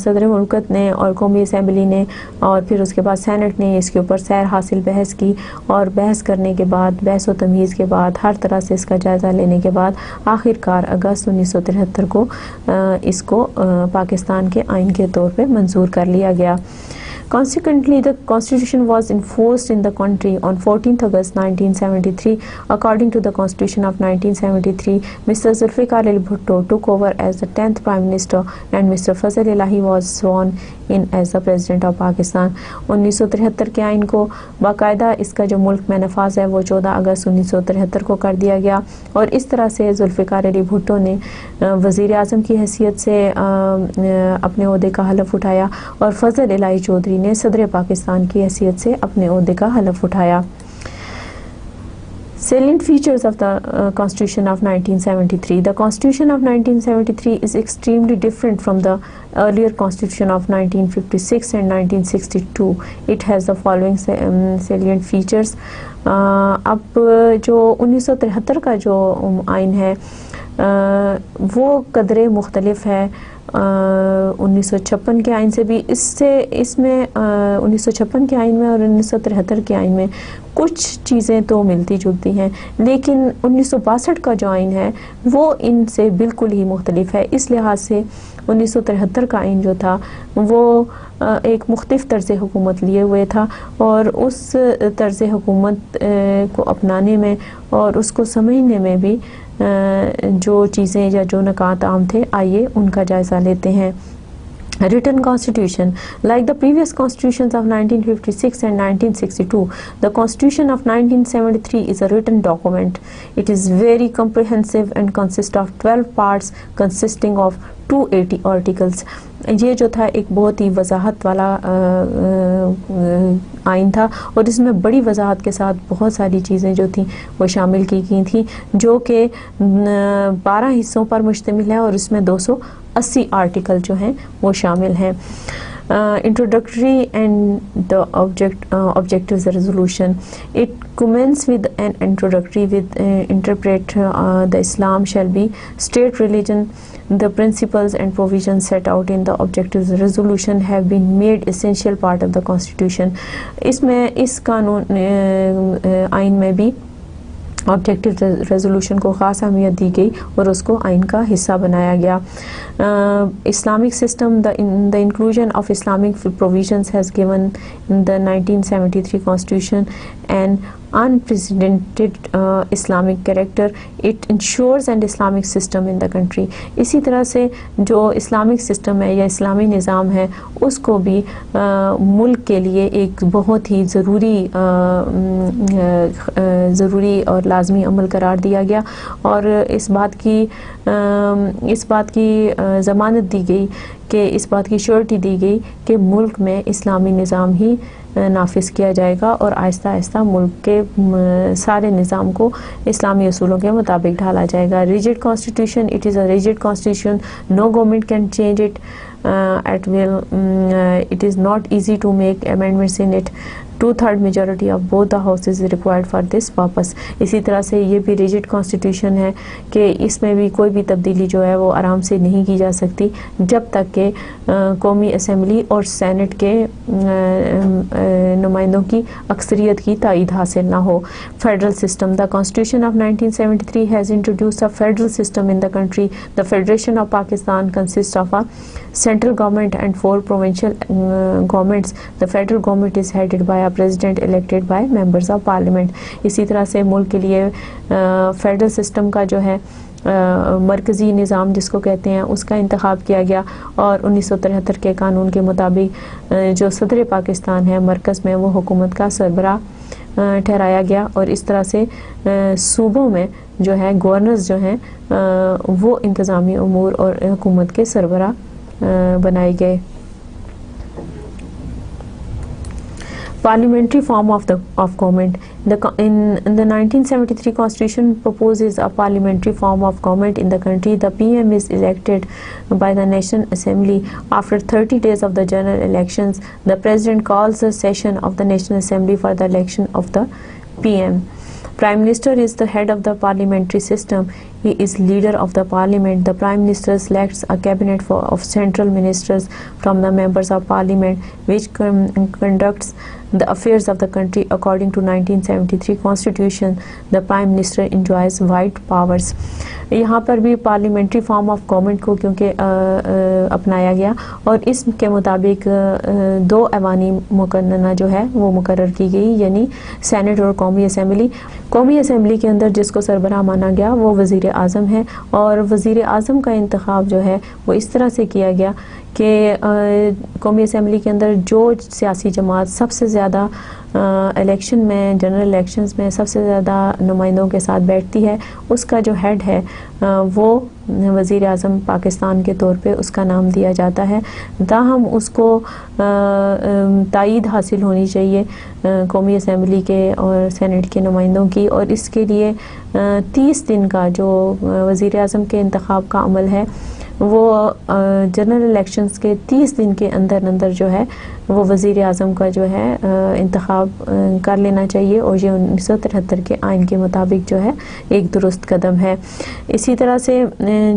صدر مملکت نے اور قومی اسمبلی نے اور پھر اس کے بعد سینٹ نے اس کے اوپر سیر حاصل بحث کی اور بحث کرنے کے بعد بحث و تمیز کے بعد ہر طرح سے اس کا جائزہ لینے کے بعد آخر کار اگست 1973 کو اس کو پاکستان کے آئین کے طور پہ منظور کر لیا گیا. Consequently, the Constitution was enforced in the country on 14th August 1973. According to the Constitution of 1973, Mr. Zulfikar Ali Bhutto took over as the 10th Prime Minister and Mr. Fazal Elahi was sworn in as the President of Pakistan. 1973 کے آئین کو باقاعدہ اس کا جو ملک میں نفاذ ہے وہ 14 اگست 1973 کو کر دیا گیا اور اس طرح سے ذوالفقار علی بھٹو نے وزیر اعظم کی حیثیت سے اپنے عہدے کا حلف اٹھایا اور فضل الہی چودھری نے صدر پاکستان کی حیثیت سے اپنے عہدے کا حلف اٹھایا. Salient features of the Constitution of 1973. The Constitution of 1973 is extremely different from the earlier Constitution of 1956 and 1962. It has the following salient features. اب جو 1973 کا جو آئین ہے وہ قدرے مختلف ہے 1956 کے آئین سے بھی. اس میں 1956 کے آئین میں اور 1973 کے آئین میں کچھ چیزیں تو ملتی جلتی ہیں لیکن 1962 کا جو آئین ہے وہ ان سے بالکل ہی مختلف ہے. اس لحاظ سے 1973 کا آئین جو تھا وہ ایک مختلف طرز حکومت لیے ہوئے تھا اور اس طرز حکومت کو اپنانے میں اور اس کو سمجھنے میں بھی جو چیزیں یا جو نکات عام تھے آئیے ان کا جائزہ لیتے ہیں. Written Constitution. Like the previous constitutions of 1956 and 1962, the Constitution of 1973 is a written document. It is very comprehensive and consists of 12 parts consisting of 280 articles. یہ جو تھا ایک بہت ہی وضاحت والا آئین تھا اور اس میں بڑی وضاحت کے ساتھ بہت ساری چیزیں جو تھیں وہ شامل کی گئی تھیں جو کہ 12 حصوں پر مشتمل ہے اور اس میں 280 آرٹیکل جو ہیں وہ شامل ہیں. Introductory and the objectives resolution. It commences with an introductory with interpret the Islam shall be state religion. The principles and provisions set out in the objectives resolution have been made essential part of the Constitution. اس میں اس قانون آئین میں بھی آبجیکٹو ریزولوشن کو خاص اہمیت دی گئی اور اس کو آئین کا حصہ بنایا گیا. Islamic system. the inclusion of Islamic provisions has given the 1973 Constitution an unprecedented Islamic character. It ensures an Islamic system in the country. اسی طرح سے جو اسلامک سسٹم ہے یا اسلامی نظام ہے اس کو بھی ملک کے لیے ایک بہت ہی ضروری اور لازمی عمل قرار دیا گیا اور اس بات کی ضمانت دی گئی کہ اس بات کی شیورٹی دی گئی کہ ملک میں اسلامی نظام ہی نافذ کیا جائے گا اور آہستہ آہستہ ملک کے سارے نظام کو اسلامی اصولوں کے مطابق ڈھالا جائے گا. Rigid Constitution. It is a rigid Constitution. No government can change it at will. It is not easy to make amendments in it. 2/3 majority of both the houses is required for this purpose. اسی طرح سے یہ بھی ریجڈ کانسٹیٹیوشن ہے کہ اس میں بھی کوئی بھی تبدیلی جو ہے وہ آرام سے نہیں کی جا سکتی جب تک کہ قومی اسمبلی اور سینٹ کے نمائندوں کی اکثریت کی تائید حاصل نہ ہو. Federal system. The Constitution of 1973 has introduced a federal system in the country. The Federation of Pakistan consists of a central government and 4 provincial governments. The federal government is headed by a president elected by members of parliament. اسی طرح سے ملک کے لیے فیڈرل سسٹم کا جو ہے مرکزی نظام جس کو کہتے ہیں اس کا انتخاب کیا گیا، اور 1973 کے قانون کے مطابق جو صدر پاکستان ہے مرکز میں وہ حکومت کا سربراہ ٹھہرایا گیا، اور اس طرح سے صوبوں میں جو ہے گورنرز جو ہیں وہ انتظامی امور اور حکومت کے سربراہ بنائے گئے. Parliamentary form of government. In the 1973 Constitution proposes a parliamentary form of government in the country. The PM is elected by the National Assembly. After 30 days of the general elections, the President calls a session of the National Assembly for the election of the PM. Prime Minister is the head of the parliamentary system. He is leader of the parliament. The Prime Minister selects a cabinet of central ministers from the members of parliament, which conducts the affairs of the country according to 1973 Constitution. The Prime Minister enjoys wide powers. یہاں پر بھی پارلیمنٹری فارم آف گورنمنٹ کو کیونکہ اپنایا گیا، اور اس کے مطابق 2 ایوانی مقننہ جو ہے وہ مقرر کی گئی، یعنی سینٹ اور قومی اسمبلی. قومی اسمبلی کے اندر جس کو سربراہ مانا گیا وہ وزیر اعظم ہے، اور وزیر اعظم کا انتخاب جو ہے وہ اس طرح سے کیا گیا کہ قومی اسمبلی کے اندر جو سیاسی جماعت سب سے زیادہ الیکشن میں جنرل الیکشنز میں سب سے زیادہ نمائندوں کے ساتھ بیٹھتی ہے اس کا جو ہیڈ ہے وہ وزیر اعظم پاکستان کے طور پہ اس کا نام دیا جاتا ہے. تاہم اس کو تائید حاصل ہونی چاہیے قومی اسمبلی کے اور سینٹ کے نمائندوں کی، اور اس کے لیے 30 دن کا جو وزیر اعظم کے انتخاب کا عمل ہے وہ جنرل الیکشنز کے 30 دن کے اندر جو ہے وہ وزیر اعظم کا جو ہے انتخاب کر لینا چاہیے، اور یہ 1973 کے آئین کے مطابق جو ہے ایک درست قدم ہے. اسی طرح سے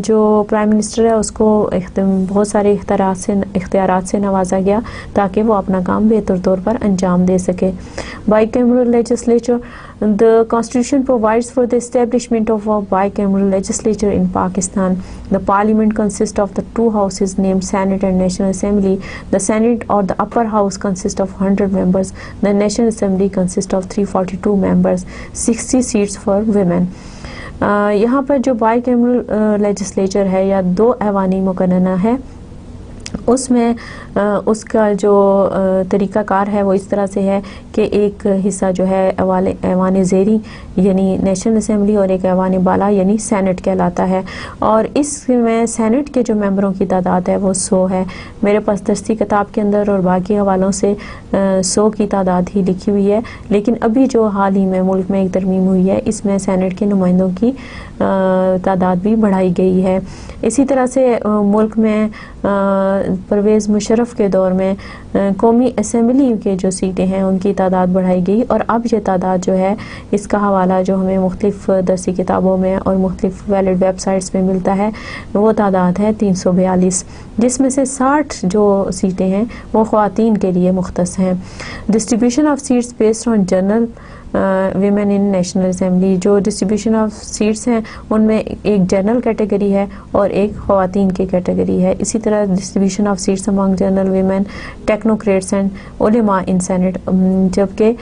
جو پرائم منسٹر ہے اس کو بہت سارے اختیارات سے نوازا گیا تاکہ وہ اپنا کام بہتر طور پر انجام دے سکے. Bicameral legislature. The Constitution provides for the establishment of a bicameral legislature in Pakistan. The parliament consists of the 2 houses named Senate and National Assembly. The Senate or the upper house consists of 100 members. The National Assembly consists of 342 members, 60 seats for women. یہاں پر جو بائی کیمرل لیجسلیچر ہے یا 2 ایوانی مقننہ ہے، اس میں اس کا جو طریقہ کار ہے وہ اس طرح سے ہے کہ ایک حصہ جو ہے ایوان زیری یعنی نیشنل اسمبلی اور ایک ایوان بالا یعنی سینٹ کہلاتا ہے، اور اس میں سینٹ کے جو ممبروں کی تعداد ہے وہ 100 ہے. میرے پاس دستی کتاب کے اندر اور باقی حوالوں سے 100 کی تعداد ہی لکھی ہوئی ہے، لیکن ابھی جو حال ہی میں ملک میں ایک ترمیم ہوئی ہے اس میں سینٹ کے نمائندوں کی تعداد بھی بڑھائی گئی ہے. اسی طرح سے ملک میں پرویز مشرف کے دور میں قومی اسمبلی کے جو سیٹیں ہیں ان کی تعداد بڑھائی گئی، اور اب یہ تعداد جو ہے اس کا حوالہ جو ہمیں مختلف درسی کتابوں میں اور مختلف ویلڈ ویب سائٹس پہ ملتا ہے وہ تعداد ہے 342، جس میں سے 60 جو سیٹیں ہیں وہ خواتین کے لیے مختص ہیں. Distribution of seats based on general women in National Assembly. جو ڈسٹریبیوشن آف سیٹس ہیں ان میں ایک جنرل کیٹیگری ہے اور ایک خواتین کی کیٹیگری ہے. اسی طرح distribution of seats among general women, technocrats and علماء ان سینٹ. جبکہ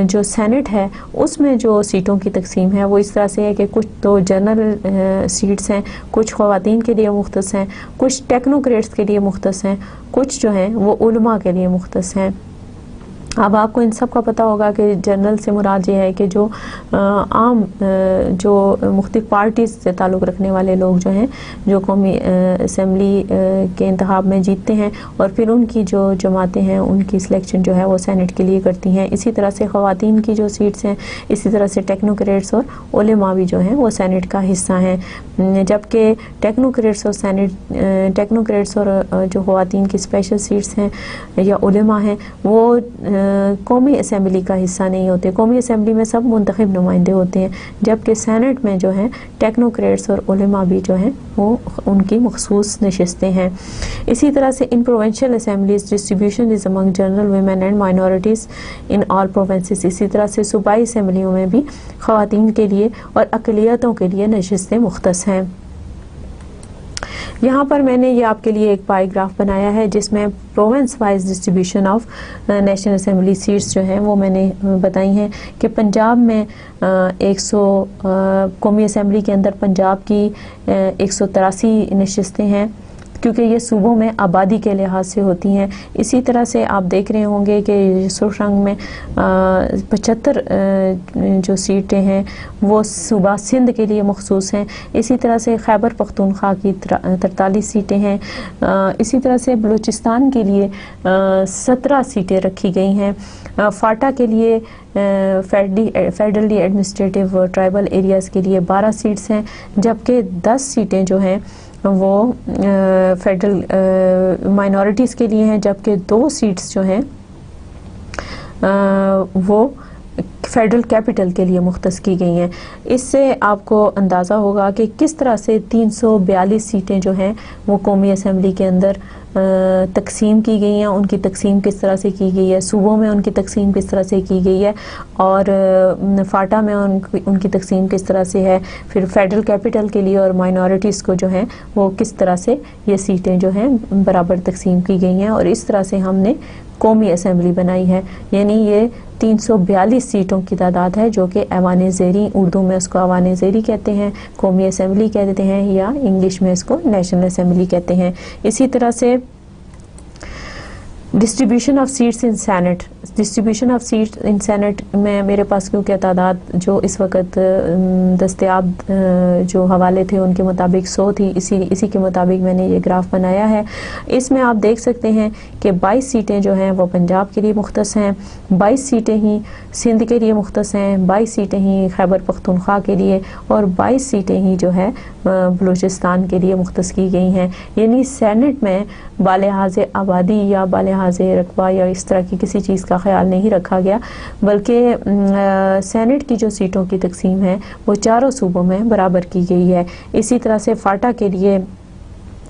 جو سینٹ ہے اس میں جو سیٹوں کی تقسیم ہے وہ اس طرح سے ہے کہ کچھ تو جنرل سیٹس ہیں، کچھ خواتین کے لیے مختص ہیں، کچھ ٹیکنوکریٹس کے لیے مختص ہیں، کچھ جو ہیں وہ علماء کے لیے مختص ہیں. اب آپ کو ان سب کا پتہ ہوگا کہ جنرل سے مراد یہ ہے کہ جو عام جو مختلف پارٹیز سے تعلق رکھنے والے لوگ جو ہیں جو قومی اسمبلی کے انتخاب میں جیتتے ہیں اور پھر ان کی جو جماعتیں ہیں ان کی سلیکشن جو ہے وہ سینٹ کے لیے کرتی ہیں. اسی طرح سے خواتین کی جو سیٹس ہیں، اسی طرح سے ٹیکنوکریٹس اور علماء بھی جو ہیں وہ سینٹ کا حصہ ہیں. جبکہ ٹیکنوکریٹس اور جو خواتین کی اسپیشل سیٹس ہیں یا علماء ہیں وہ قومی اسمبلی کا حصہ نہیں ہوتے. قومی اسمبلی میں سب منتخب نمائندے ہوتے ہیں، جبکہ سینٹ میں جو ہیں ٹیکنوکریٹس اور علماء بھی جو ہیں وہ ان کی مخصوص نشستیں ہیں. اسی طرح سے ان provincial assemblies distribution is among general women and minorities in all provinces. اسی طرح سے صوبائی اسمبلیوں میں بھی خواتین کے لیے اور اقلیتوں کے لیے نشستیں مختص ہیں. یہاں پر میں نے یہ آپ کے لیے ایک پائی گراف بنایا ہے جس میں province wise distribution of national assembly seats جو ہیں وہ میں نے بتائی ہیں کہ پنجاب میں 100 قومی اسمبلی کے اندر پنجاب کی 183 نشستیں ہیں کیونکہ یہ صوبوں میں آبادی کے لحاظ سے ہوتی ہیں. اسی طرح سے آپ دیکھ رہے ہوں گے کہ سرخ رنگ میں 75 جو سیٹیں ہیں وہ صوبہ سندھ کے لیے مخصوص ہیں. اسی طرح سے خیبر پختونخوا کی 43 سیٹیں ہیں. اسی طرح سے بلوچستان کے لیے 17 سیٹیں رکھی گئی ہیں. فاٹا کے لیے فیڈرلی ایڈمنسٹریٹو ٹرائبل ایریاز کے لیے 12 سیٹس ہیں جبکہ 10 سیٹیں جو ہیں وہ فیڈرل مائنورٹیز کے لیے ہیں جبکہ 2 سیٹس جو ہیں وہ فیڈرل کیپٹل کے لیے مختص کی گئی ہیں. اس سے آپ کو اندازہ ہوگا کہ کس طرح سے 342 سیٹیں جو ہیں وہ قومی اسمبلی کے اندر تقسیم کی گئی ہیں. ان کی تقسیم کس طرح سے کی گئی ہے, صوبوں میں ان کی تقسیم کس طرح سے کی گئی ہے اور فاٹا میں ان کی تقسیم کس طرح سے ہے, پھر فیڈرل کیپٹل کے لیے اور مائنورٹیز کو جو ہیں وہ کس طرح سے یہ سیٹیں جو ہیں برابر تقسیم کی گئی ہیں اور اس طرح سے ہم نے قومی اسمبلی بنائی ہے. یعنی یہ 342 سیٹوں کی تعداد ہے جو کہ ایوان زیری, اردو میں اس کو ایوان زیری کہتے ہیں, قومی اسمبلی کہتے ہیں یا انگلش میں اس کو نیشنل اسمبلی کہتے ہیں. اسی طرح سے distribution of seats in Senate, distribution of seats in Senate میں میرے پاس کیونکہ تعداد جو اس وقت دستیاب جو حوالے تھے ان کے مطابق 100 تھی, اسی کے مطابق میں نے یہ گراف بنایا ہے. اس میں آپ دیکھ سکتے ہیں کہ 22 سیٹیں جو ہیں وہ پنجاب کے لیے مختص ہیں, 22 سیٹیں ہی سندھ کے لیے مختص ہیں, 22 سیٹیں ہی خیبر پختونخوا کے لیے اور 22 سیٹیں ہی جو ہے بلوچستان کے لیے مختص کی گئی ہیں. یعنی سینٹ میں بالحاظ آبادی یا بالحاظ رقبہ یا اس طرح کی کسی چیز کا خیال نہیں رکھا گیا بلکہ سینٹ کی جو سیٹوں کی تقسیم ہے وہ چاروں صوبوں میں برابر کی گئی ہے. اسی طرح سے فاٹا کے لیے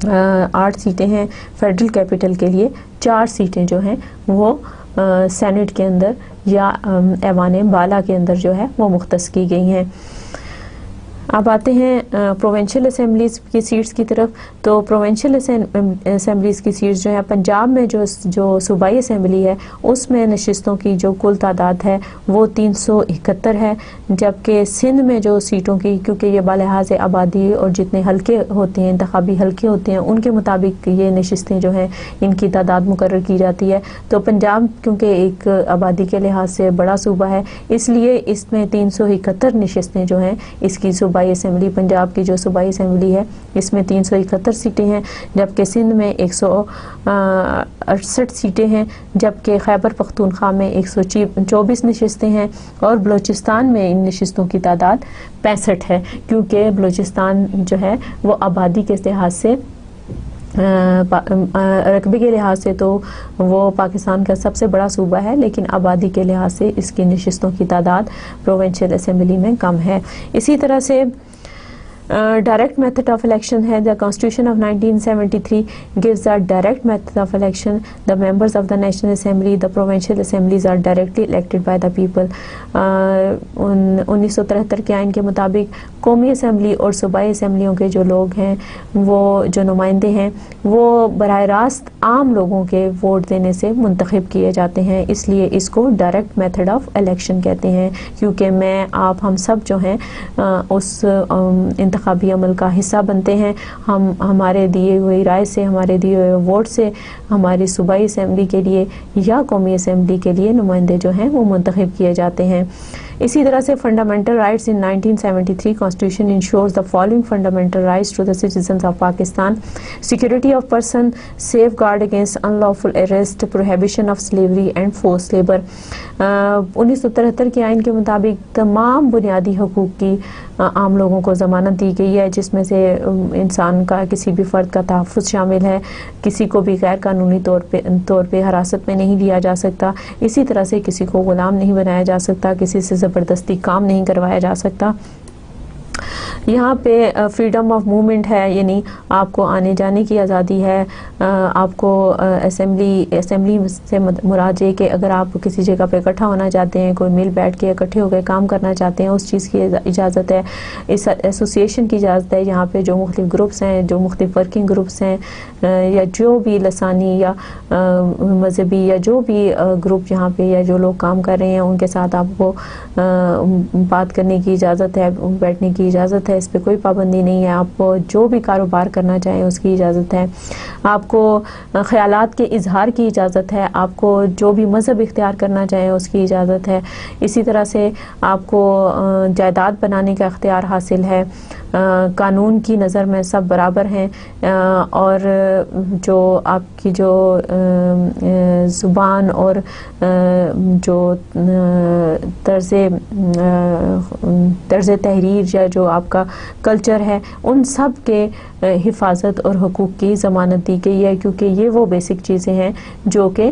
8 سیٹیں ہیں, فیڈرل کیپٹل کے لیے 4 سیٹیں جو ہیں وہ سینٹ کے اندر یا ایوان بالا کے اندر جو ہے وہ مختص کی گئی ہیں. اب آتے ہیں پروونشل اسمبلیز کی سیٹس کی طرف. تو پروونشل اسمبلیز کی سیٹس جو ہیں پنجاب میں جو صوبائی اسمبلی ہے اس میں نشستوں کی جو کل تعداد ہے وہ 371 ہے جبکہ سندھ میں جو سیٹوں کی, کیونکہ یہ بالحاظ آبادی اور جتنے حلقے ہوتے ہیں انتخابی حلقے ہوتے ہیں ان کے مطابق یہ نشستیں جو ہیں ان کی تعداد مقرر کی جاتی ہے. تو پنجاب کیونکہ ایک آبادی کے لحاظ سے بڑا صوبہ ہے اس لیے اس میں 371 نشستیں جو ہیں اس کی صوبائی اسمبلی, پنجاب کی جو صوبائی اسمبلی ہے اس میں 371 سیٹیں ہیں جبکہ سندھ میں 168 سیٹیں ہیں جبکہ خیبر پختونخوا میں 124 نشستیں ہیں اور بلوچستان میں ان نشستوں کی تعداد 65 ہے کیونکہ بلوچستان جو ہے وہ آبادی کے لحاظ سے رقبے کے لحاظ سے تو وہ پاکستان کا سب سے بڑا صوبہ ہے لیکن آبادی کے لحاظ سے اس کی نشستوں کی تعداد پروونشل اسمبلی میں کم ہے. اسی طرح سے ڈائریکٹ میتھڈ آف الیکشن ہے. دا constitution of 1973 gives a direct method of election. The members of the National Assembly, the provincial assemblies are directly elected by the people. 1973 کے آئین کے مطابق قومی اسمبلی اور صوبائی اسمبلیوں کے جو لوگ ہیں وہ جو نمائندے ہیں وہ براہ راست عام لوگوں کے ووٹ دینے سے منتخب کیے جاتے ہیں, اس لیے اس کو ڈائریکٹ میتھڈ آف الیکشن کہتے ہیں کیونکہ میں آپ ہم سب جو ہیں اس انتخابی عمل کا حصہ بنتے ہیں. ہم ہمارے دیے ہوئی رائے سے, ہمارے دیے ہوئے ووٹ سے ہماری صوبائی اسمبلی کے لیے یا قومی اسمبلی کے لیے نمائندے جو ہیں وہ منتخب کیے جاتے ہیں. اسی طرح سے fundamental rights in 1973 constitution ensures the following fundamental rights to the citizens of Pakistan: security of person, safeguard against unlawful arrest, prohibition of slavery and force labour. 1973 کے آئین کے مطابق تمام بنیادی حقوق کی عام لوگوں کو ضمانت دی گئی ہے جس میں سے انسان کا کسی بھی فرد کا تحفظ شامل ہے, کسی کو بھی غیر قانونی طور پہ حراست میں نہیں لیا جا سکتا, اسی طرح سے کسی کو غلام نہیں بنایا جا سکتا, کسی سے زبردستی کام نہیں کروایا جا سکتا. یہاں پہ فریڈم آف موومنٹ ہے، یعنی آپ کو آنے جانے کی آزادی ہے، آپ کو اسمبلی سے مراد ہے کہ اگر آپ کسی جگہ پہ اکٹھا ہونا چاہتے ہیں، کوئی مل بیٹھ کے اکٹھے ہو کے کام کرنا چاہتے ہیں، اس چیز کی اجازت ہے، اس ایسوسیشن کی اجازت ہے۔ یہاں پہ جو مختلف گروپس ہیں، جو مختلف ورکنگ گروپس ہیں، یا جو بھی لسانی یا مذہبی یا جو بھی گروپ یہاں پہ یا جو لوگ کام کر رہے ہیں، ان کے ساتھ آپ کو بات کرنے کی اجازت ہے، بیٹھنے کی اجازت ہے، اس پہ کوئی پابندی نہیں ہے۔ آپ کو جو بھی کاروبار کرنا چاہیں اس کی اجازت ہے، آپ کو خیالات کے اظہار کی اجازت ہے، آپ کو جو بھی مذہب اختیار کرنا چاہیں اس کی اجازت ہے۔ اسی طرح سے آپ کو جائیداد بنانے کا اختیار حاصل ہے۔ قانون کی نظر میں سب برابر ہیں، اور جو آپ کی جو زبان اور جو طرز تحریر یا جو آپ کا کلچر ہے، ان سب کے حفاظت اور حقوق کی ضمانت دی گئی ہے، کیونکہ یہ وہ بیسک چیزیں ہیں جو کہ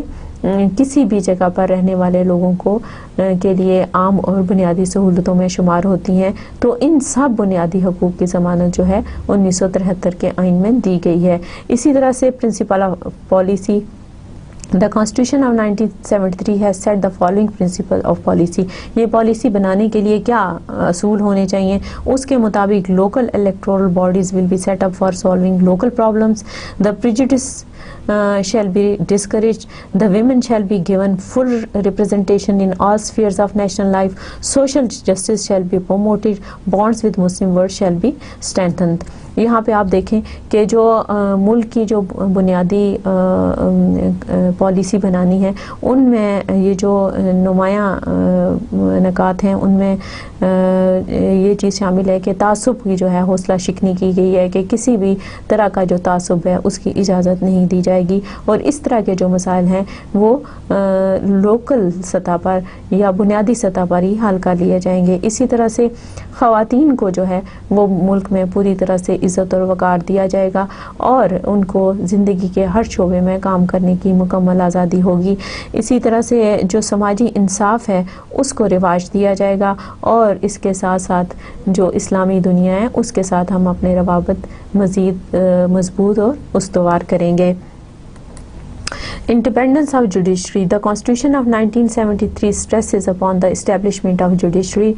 کسی بھی جگہ پر رہنے والے لوگوں کو کے لیے عام اور بنیادی سہولتوں میں شمار ہوتی ہیں۔ تو ان سب بنیادی حقوق کی ضمانت جو ہے 1973 کے آئین میں دی گئی ہے۔ اسی طرح سے principle of policy, The Constitution of 1973 has set the following principle of policy. یہ پالیسی بنانے کے لیے کیا اصول ہونے چاہیے؟ اس کے مطابق local electoral bodies will be set up for solving local problems. The prejudice shall be discouraged. The women shall be given full representation in all spheres of national life. Social justice shall be promoted. Bonds with Muslim world shall be strengthened. یہاں پہ آپ دیکھیں کہ جو ملک کی جو بنیادی پالیسی بنانی ہے، ان میں یہ جو نمایاں نکات ہیں، ان میں یہ چیز شامل ہے کہ تعصب کی جو ہے حوصلہ شکنی کی گئی ہے، کہ کسی بھی طرح کا جو تعصب ہے اس کی اجازت نہیں دی جائے گی، اور اس طرح کے جو مسائل ہیں وہ لوکل سطح پر یا بنیادی سطح پر ہی حل کر لیے جائیں گے۔ اسی طرح سے خواتین کو جو ہے وہ ملک میں پوری طرح سے عزت اور وقار دیا جائے گا، اور ان کو زندگی کے ہر شعبے میں کام کرنے کی مکمل آزادی ہوگی۔ اسی طرح سے جو سماجی انصاف ہے اس کو رواج دیا جائے گا، اور اس کے ساتھ ساتھ جو اسلامی دنیا ہے اس کے ساتھ ہم اپنے روابط مزید مضبوط اور استوار کریں گے۔ Independence of judiciary. The Constitution of 1973 stresses upon the establishment of judiciary,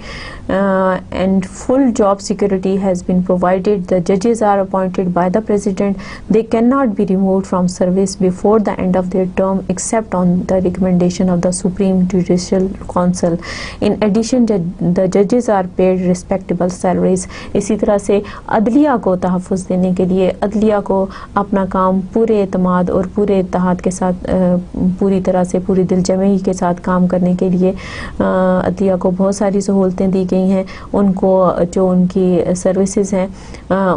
and full job security has been provided. The judges are appointed by the President. They cannot be removed from service before the end of their term except on the recommendation of the Supreme Judicial Council. In addition, the judges are paid respectable salaries. اسی طرح سے عدلیہ کو تحفظ دینے کے لیے عدلیہ کو اپنا کام پورے اعتماد اور پورے اتحاد کے ساتھ پوری طرح سے پوری دل جمعی کے ساتھ کام کرنے کے لیے عدلیہ کو بہت ساری سہولتیں دی گئی ہیں۔ ان کو جو ان کی سروسز ہیں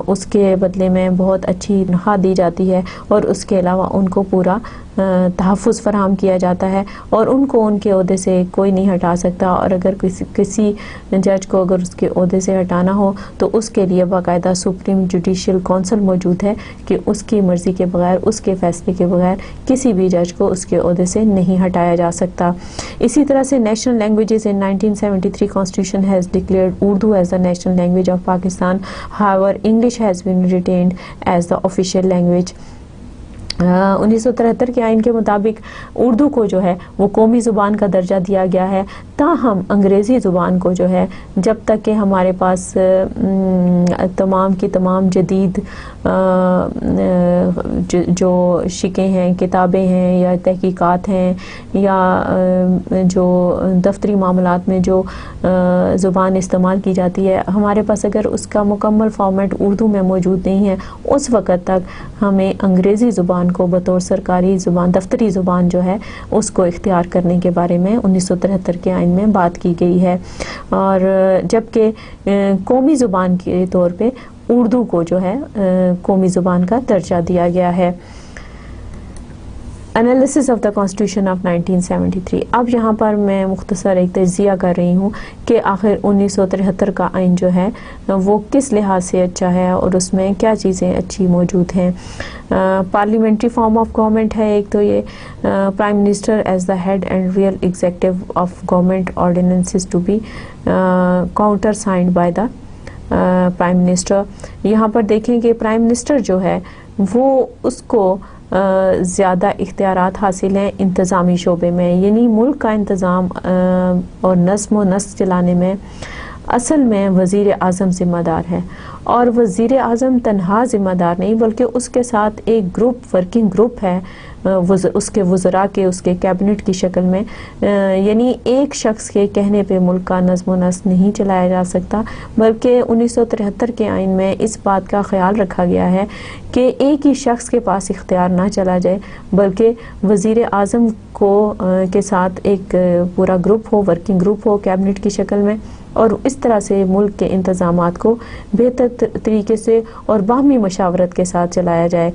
اس کے بدلے میں بہت اچھی تنخواہ دی جاتی ہے، اور اس کے علاوہ ان کو پورا تحفظ فراہم کیا جاتا ہے، اور ان کو ان کے عہدے سے کوئی نہیں ہٹا سکتا، اور اگر کسی جج کو اگر اس کے عہدے سے ہٹانا ہو تو اس کے لیے باقاعدہ سپریم جوڈیشل کونسل موجود ہے کہ اس کی مرضی کے بغیر، اس کے فیصلے کے بغیر کسی بھی جج کو اس کے عہدے سے نہیں ہٹایا جا سکتا۔ اسی طرح سے national languages in 1973 Constitution has declared Urdu as the national language of Pakistan. However, English has been retained as the official language. 1973 کے آئین کے مطابق اردو کو جو ہے وہ قومی زبان کا درجہ دیا گیا ہے، تاہم انگریزی زبان کو جو ہے جب تک کہ ہمارے پاس تمام کی تمام جدید جو شکیں ہیں، کتابیں ہیں یا تحقیقات ہیں یا جو دفتری معاملات میں جو زبان استعمال کی جاتی ہے، ہمارے پاس اگر اس کا مکمل فارمیٹ اردو میں موجود نہیں ہے، اس وقت تک ہمیں انگریزی زبان کو بطور سرکاری زبان، دفتری زبان جو ہے اس کو اختیار کرنے کے بارے میں 1973 کے آئین میں بات کی گئی ہے، اور جبکہ قومی زبان کے طور پہ اردو کو جو ہے قومی زبان کا درجہ دیا گیا ہے۔ Analysis of the constitution of 1973. اب یہاں پر میں مختصر ایک تجزیہ کر رہی ہوں کہ آخر 1973 کا آئین جو ہے وہ کس لحاظ سے اچھا ہے اور اس میں کیا چیزیں اچھی موجود ہیں۔ پارلیمنٹری فارم آف گورنمنٹ ہے ایک تو یہ، prime minister as the head and real executive of government, ordinances to be countersigned by the prime minister. یہاں پر دیکھیں کہ پرائم منسٹر جو ہے وہ اس کو زیادہ اختیارات حاصل ہیں انتظامی شعبے میں، یعنی ملک کا انتظام اور نظم و نسق چلانے میں اصل میں وزیر اعظم ذمہ دار ہے. اور وزیر اعظم تنہا ذمہ دار نہیں بلکہ اس کے ساتھ ایک گروپ، ورکنگ گروپ ہے اس کے وزراء کے، اس کے کیبنٹ کی شکل میں. یعنی ایک شخص کے کہنے پہ ملک کا نظم و نسق نہیں چلایا جا سکتا، بلکہ 1973 کے آئین میں اس بات کا خیال رکھا گیا ہے کہ ایک ہی شخص کے پاس اختیار نہ چلا جائے، بلکہ وزیر اعظم کے ساتھ ایک پورا گروپ ہو، ورکنگ گروپ ہو کیبنٹ کی شکل میں، اور اس طرح سے ملک کے انتظامات کو بہتر طریقے سے اور باہمی مشاورت کے ساتھ چلایا جائے.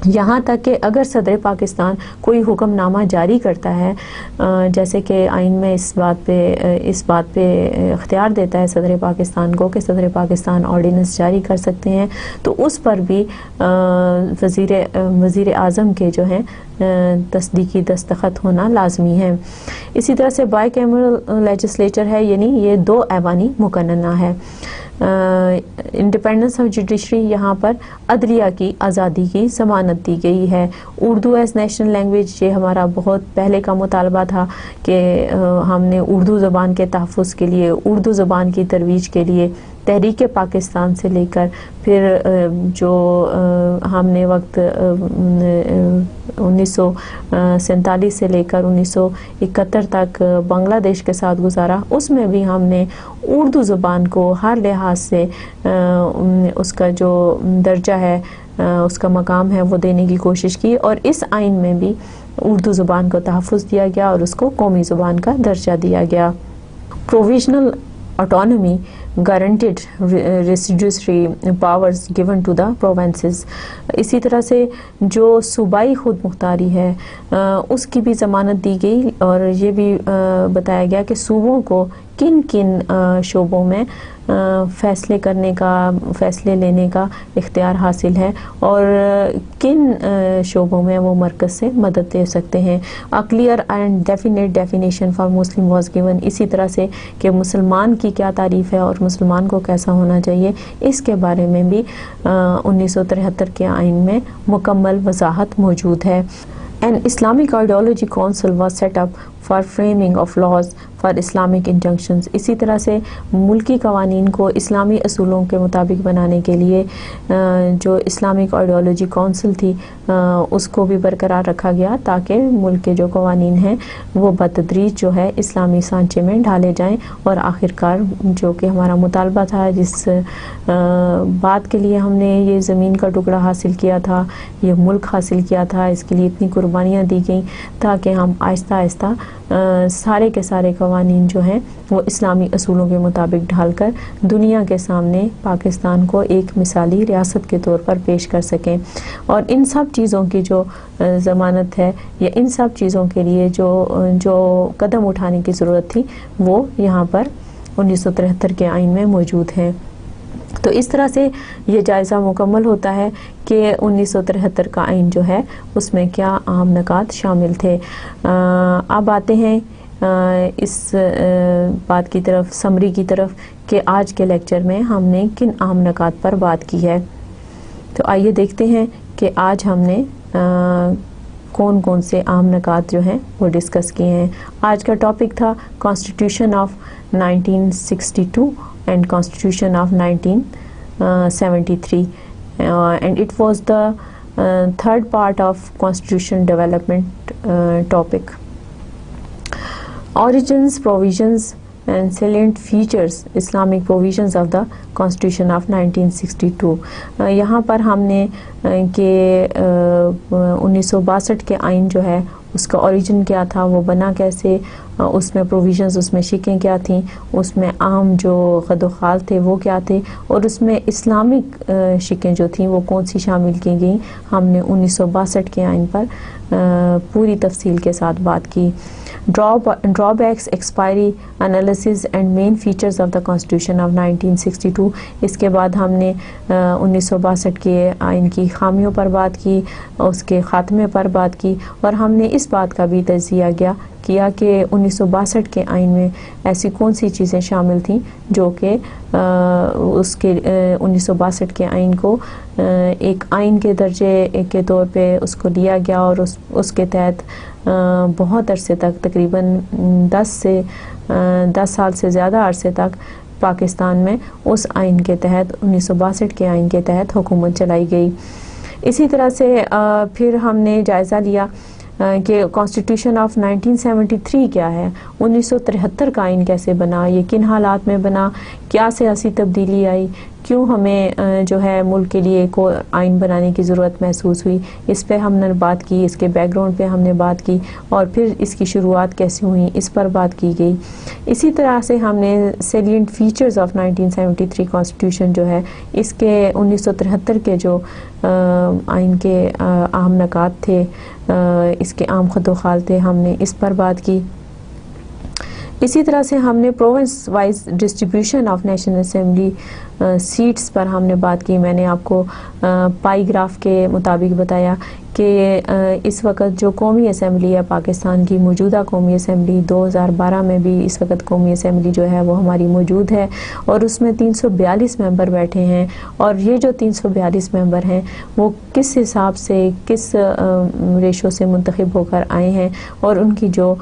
یہاں تک کہ اگر صدر پاکستان کوئی حکم نامہ جاری کرتا ہے، جیسے کہ آئین میں اس بات پہ اختیار دیتا ہے صدر پاکستان کو کہ صدر پاکستان آرڈیننس جاری کر سکتے ہیں، تو اس پر بھی وزیر اعظم کے جو ہیں تصدیقی دستخط ہونا لازمی ہے. اسی طرح سے بائی کیمرل لیجسلیچر ہے، یعنی یہ 2 ایوانی مقننہ ہے. انڈیپینڈنس آف جوڈیشری، یہاں پر عدلیہ کی آزادی کی ضمانت دی گئی ہے. اردو ایز نیشنل لینگویج، یہ ہمارا بہت پہلے کا مطالبہ تھا کہ ہم نے اردو زبان کے تحفظ کے لیے، اردو زبان کی ترویج کے لیے تحریک پاکستان سے لے کر پھر جو ہم نے وقت 1947 سے لے کر 1971 تک بنگلہ دیش کے ساتھ گزارا، اس میں بھی ہم نے اردو زبان کو ہر لحاظ سے اس کا جو درجہ ہے، اس کا مقام ہے، وہ دینے کی کوشش کی. اور اس آئین میں بھی اردو زبان کو تحفظ دیا گیا اور اس کو قومی زبان کا درجہ دیا گیا. Provisional autonomy guaranteed residuary powers given to the provinces. اسی طرح سے جو صوبائی خود مختاری ہے اس کی بھی ضمانت دی گئی، اور یہ بھی بتایا گیا کہ صوبوں کو کن کن شعبوں میں فیصلے لینے کا اختیار حاصل ہے اور کن شعبوں میں وہ مرکز سے مدد دے سکتے ہیں. A clear and definite definition for Muslim was given. اسی طرح سے کہ مسلمان کی کیا تعریف ہے اور مسلمان کو کیسا ہونا چاہیے، اس کے بارے میں بھی 1973 کے آئین میں مکمل وضاحت موجود ہے. An Islamic Ideology Council was set up for framing of laws for Islamic injunctions. اسی طرح سے ملکی قوانین کو اسلامی اصولوں کے مطابق بنانے کے لیے جو اسلامک آئیڈیالوجی کونسل تھی اس کو بھی برقرار رکھا گیا تاکہ ملک کے جو قوانین ہیں وہ بتدریج جو ہے اسلامی سانچے میں ڈھالے جائیں. اور آخرکار جو کہ ہمارا مطالبہ تھا، جس بات کے لیے ہم نے یہ زمین کا ٹکڑا حاصل کیا تھا، یہ ملک حاصل کیا تھا، اس کے لیے اتنی قربانیاں دی گئیں تاکہ ہم آہستہ آہستہ سارے کے سارے قوانین جو ہیں وہ اسلامی اصولوں کے مطابق ڈھال کر دنیا کے سامنے پاکستان کو ایک مثالی ریاست کے طور پر پیش کر سکیں. اور ان سب چیزوں کی جو ضمانت ہے یا ان سب چیزوں کے لیے جو قدم اٹھانے کی ضرورت تھی وہ یہاں پر 1973 کے آئین میں موجود ہیں. تو اس طرح سے یہ جائزہ مکمل ہوتا ہے کہ 1973 کا آئین جو ہے اس میں کیا اہم نکات شامل تھے. اب آتے ہیں اس بات کی طرف، سمری کی طرف، کہ آج کے لیکچر میں ہم نے کن اہم نکات پر بات کی ہے. تو آئیے دیکھتے ہیں کہ آج ہم نے کون کون سے اہم نکات جو ہیں وہ ڈسکس کیے ہیں. آج کا ٹاپک تھا constitution of 1962 and Constitution of 1973 and it was the third part of Constitution development topic. Origins, provisions and salient features Islamic provisions of the Constitution of 1962. یہاں پر ہم نے کہ 1962 کے آئین جو ہے اس کا اوریجن کیا تھا، وہ بنا کیسے، اس میں پروویژنز، اس میں شکیں کیا تھیں، اس میں عام جو خد و خال تھے وہ کیا تھے، اور اس میں اسلامک شکیں جو تھیں وہ کون سی شامل کی گئیں. ہم نے 1962 کے آئین پر پوری تفصیل کے ساتھ بات کی. Drawbacks, expiry analysis and main features of the constitution of 1962. اس کے بعد ہم نے 1962 کے آئین کی خامیوں پر بات کی، اس کے خاتمے پر بات کی، اور ہم نے اس اس بات کا بھی تجزیہ کیا کہ 1962 کے آئین میں ایسی کون سی چیزیں شامل تھیں جو کہ اس کے 1962 کے آئین کو ایک آئین کے درجے کے طور پہ اس کو لیا گیا اور اس کے تحت بہت عرصے تک تقریباً 10 سال سے زیادہ عرصے تک پاکستان میں اس آئین کے تحت 1962 کے آئین کے تحت حکومت چلائی گئی۔ اسی طرح سے پھر ہم نے جائزہ لیا کہ کانسٹیٹیوشن آف 1973 کیا ہے، 1973 کا آئین کیسے بنا، یہ کن حالات میں بنا، کیا سیاسی تبدیلی آئی، کیوں ہمیں جو ہے ملک کے لیے ایک آئین بنانے کی ضرورت محسوس ہوئی، اس پہ ہم نے بات کی، اس کے بیک گراؤنڈ پہ ہم نے بات کی، اور پھر اس کی شروعات کیسے ہوئی اس پر بات کی گئی۔ اسی طرح سے ہم نے سیلینٹ فیچرز آف 1973 کانسٹیٹیوشن جو ہے اس کے 1973 کے جو آئین کے اہم نکات تھے، اس کے عام خط و خال تھے، ہم نے اس پر بات کی۔ اسی طرح سے ہم نے province wise distribution of national assembly seats پر ہم نے بات کی۔ میں نے آپ کو پائی گراف کے مطابق بتایا کہ اس وقت جو قومی اسمبلی ہے پاکستان کی، موجودہ قومی اسمبلی 2012 میں بھی اس وقت قومی اسمبلی جو ہے وہ ہماری موجود ہے، اور اس میں 342 ممبر بیٹھے ہیں، اور یہ جو 342 ممبر ہیں وہ کس حساب سے کس ریشو سے منتخب ہو کر آئے ہیں، اور ان کی جو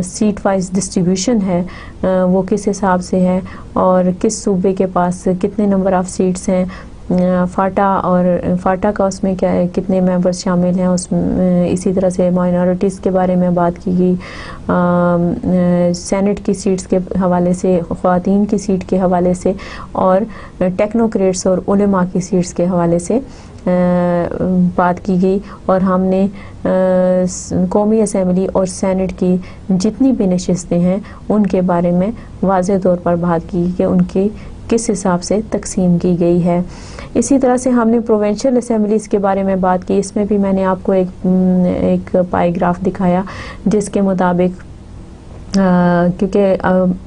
سیٹ وائز ڈسٹریبیوشن ہے وہ کس حساب سے ہے، اور کس صوبے کے پاس کتنے نمبر آف سیٹس ہیں، فاٹا کا اس میں کیا ہے، کتنے ممبرز شامل ہیں اس میں۔ اسی طرح سے مائنورٹیز کے بارے میں بات کی گئی، سینٹ کی سیٹس کے حوالے سے، خواتین کی سیٹ کے حوالے سے، اور ٹیکنوکریٹس اور علماء کی سیٹس کے حوالے سے بات کی گئی، اور ہم نے قومی اسمبلی اور سینٹ کی جتنی بھی نشستیں ہیں ان کے بارے میں واضح طور پر بات کی کہ ان کی کس حساب سے تقسیم کی گئی ہے۔ اسی طرح سے ہم نے پروونشل اسمبلیز کے بارے میں بات کی، اس میں بھی میں نے آپ کو ایک پائی گراف دکھایا جس کے مطابق کیونکہ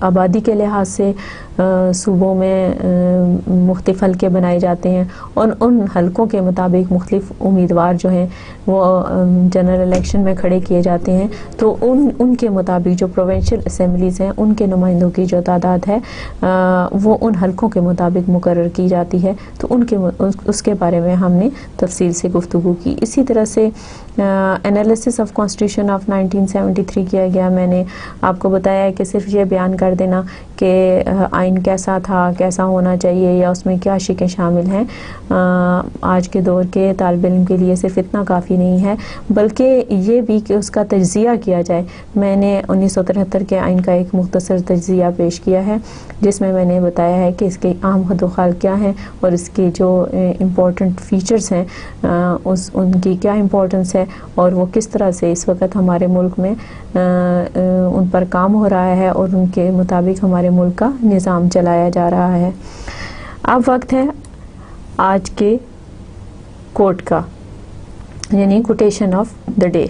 آبادی کے لحاظ سے صوبوں میں مختلف حلقے بنائے جاتے ہیں، اور ان حلقوں کے مطابق مختلف امیدوار جو ہیں وہ جنرل الیکشن میں کھڑے کیے جاتے ہیں، تو ان کے مطابق جو پروونشل اسمبلیز ہیں ان کے نمائندوں کی جو تعداد ہے وہ ان حلقوں کے مطابق مقرر کی جاتی ہے، تو اس کے بارے میں ہم نے تفصیل سے گفتگو کی۔ اسی طرح سے انالیسس آف کانسٹیٹیوشن آف 1973 کیا گیا۔ میں نے آپ کو بتایا ہے کہ صرف یہ بیان کر دینا کہ آئین کیسا تھا، کیسا ہونا چاہیے، یا اس میں کیا شقیں شامل ہیں، آج کے دور کے طالب علم کے لیے صرف اتنا کافی نہیں ہے، بلکہ یہ بھی کہ اس کا تجزیہ کیا جائے۔ میں نے 1973 کے آئین کا ایک مختصر تجزیہ پیش کیا ہے جس میں نے بتایا ہے کہ اس کے عام خط و خال کیا ہیں، اور اس کے جو امپورٹنٹ فیچرز ہیں ان کی کیا امپورٹنس ہے، اور وہ کس طرح سے اس وقت ہمارے ملک میں ان پر کام ہو رہا ہے، اور ان کے مطابق ہمارے ملک کا نظام چلایا جا رہا ہے۔ اب وقت ہے آج کے کوٹ کا، یعنی quotation of the day.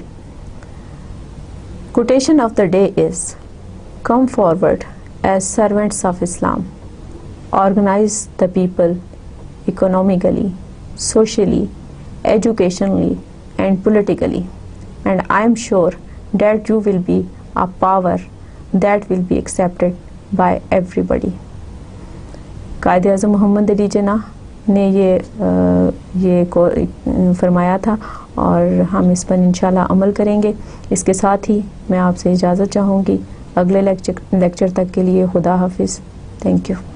Quotation of the day is come forward as servants of Islam, organize the people economically, socially, educationally and politically, and I am sure that you will be a power that will be accepted by everybody۔ Quaid Azam محمد علی جناح نے یہ فرمایا تھا، اور ہم اس پر انشاءاللہ عمل کریں گے۔ اس کے ساتھ ہی میں آپ سے اجازت چاہوں گی، اگلے لیکچر تک کے لیے خدا حافظ، تھینک یو۔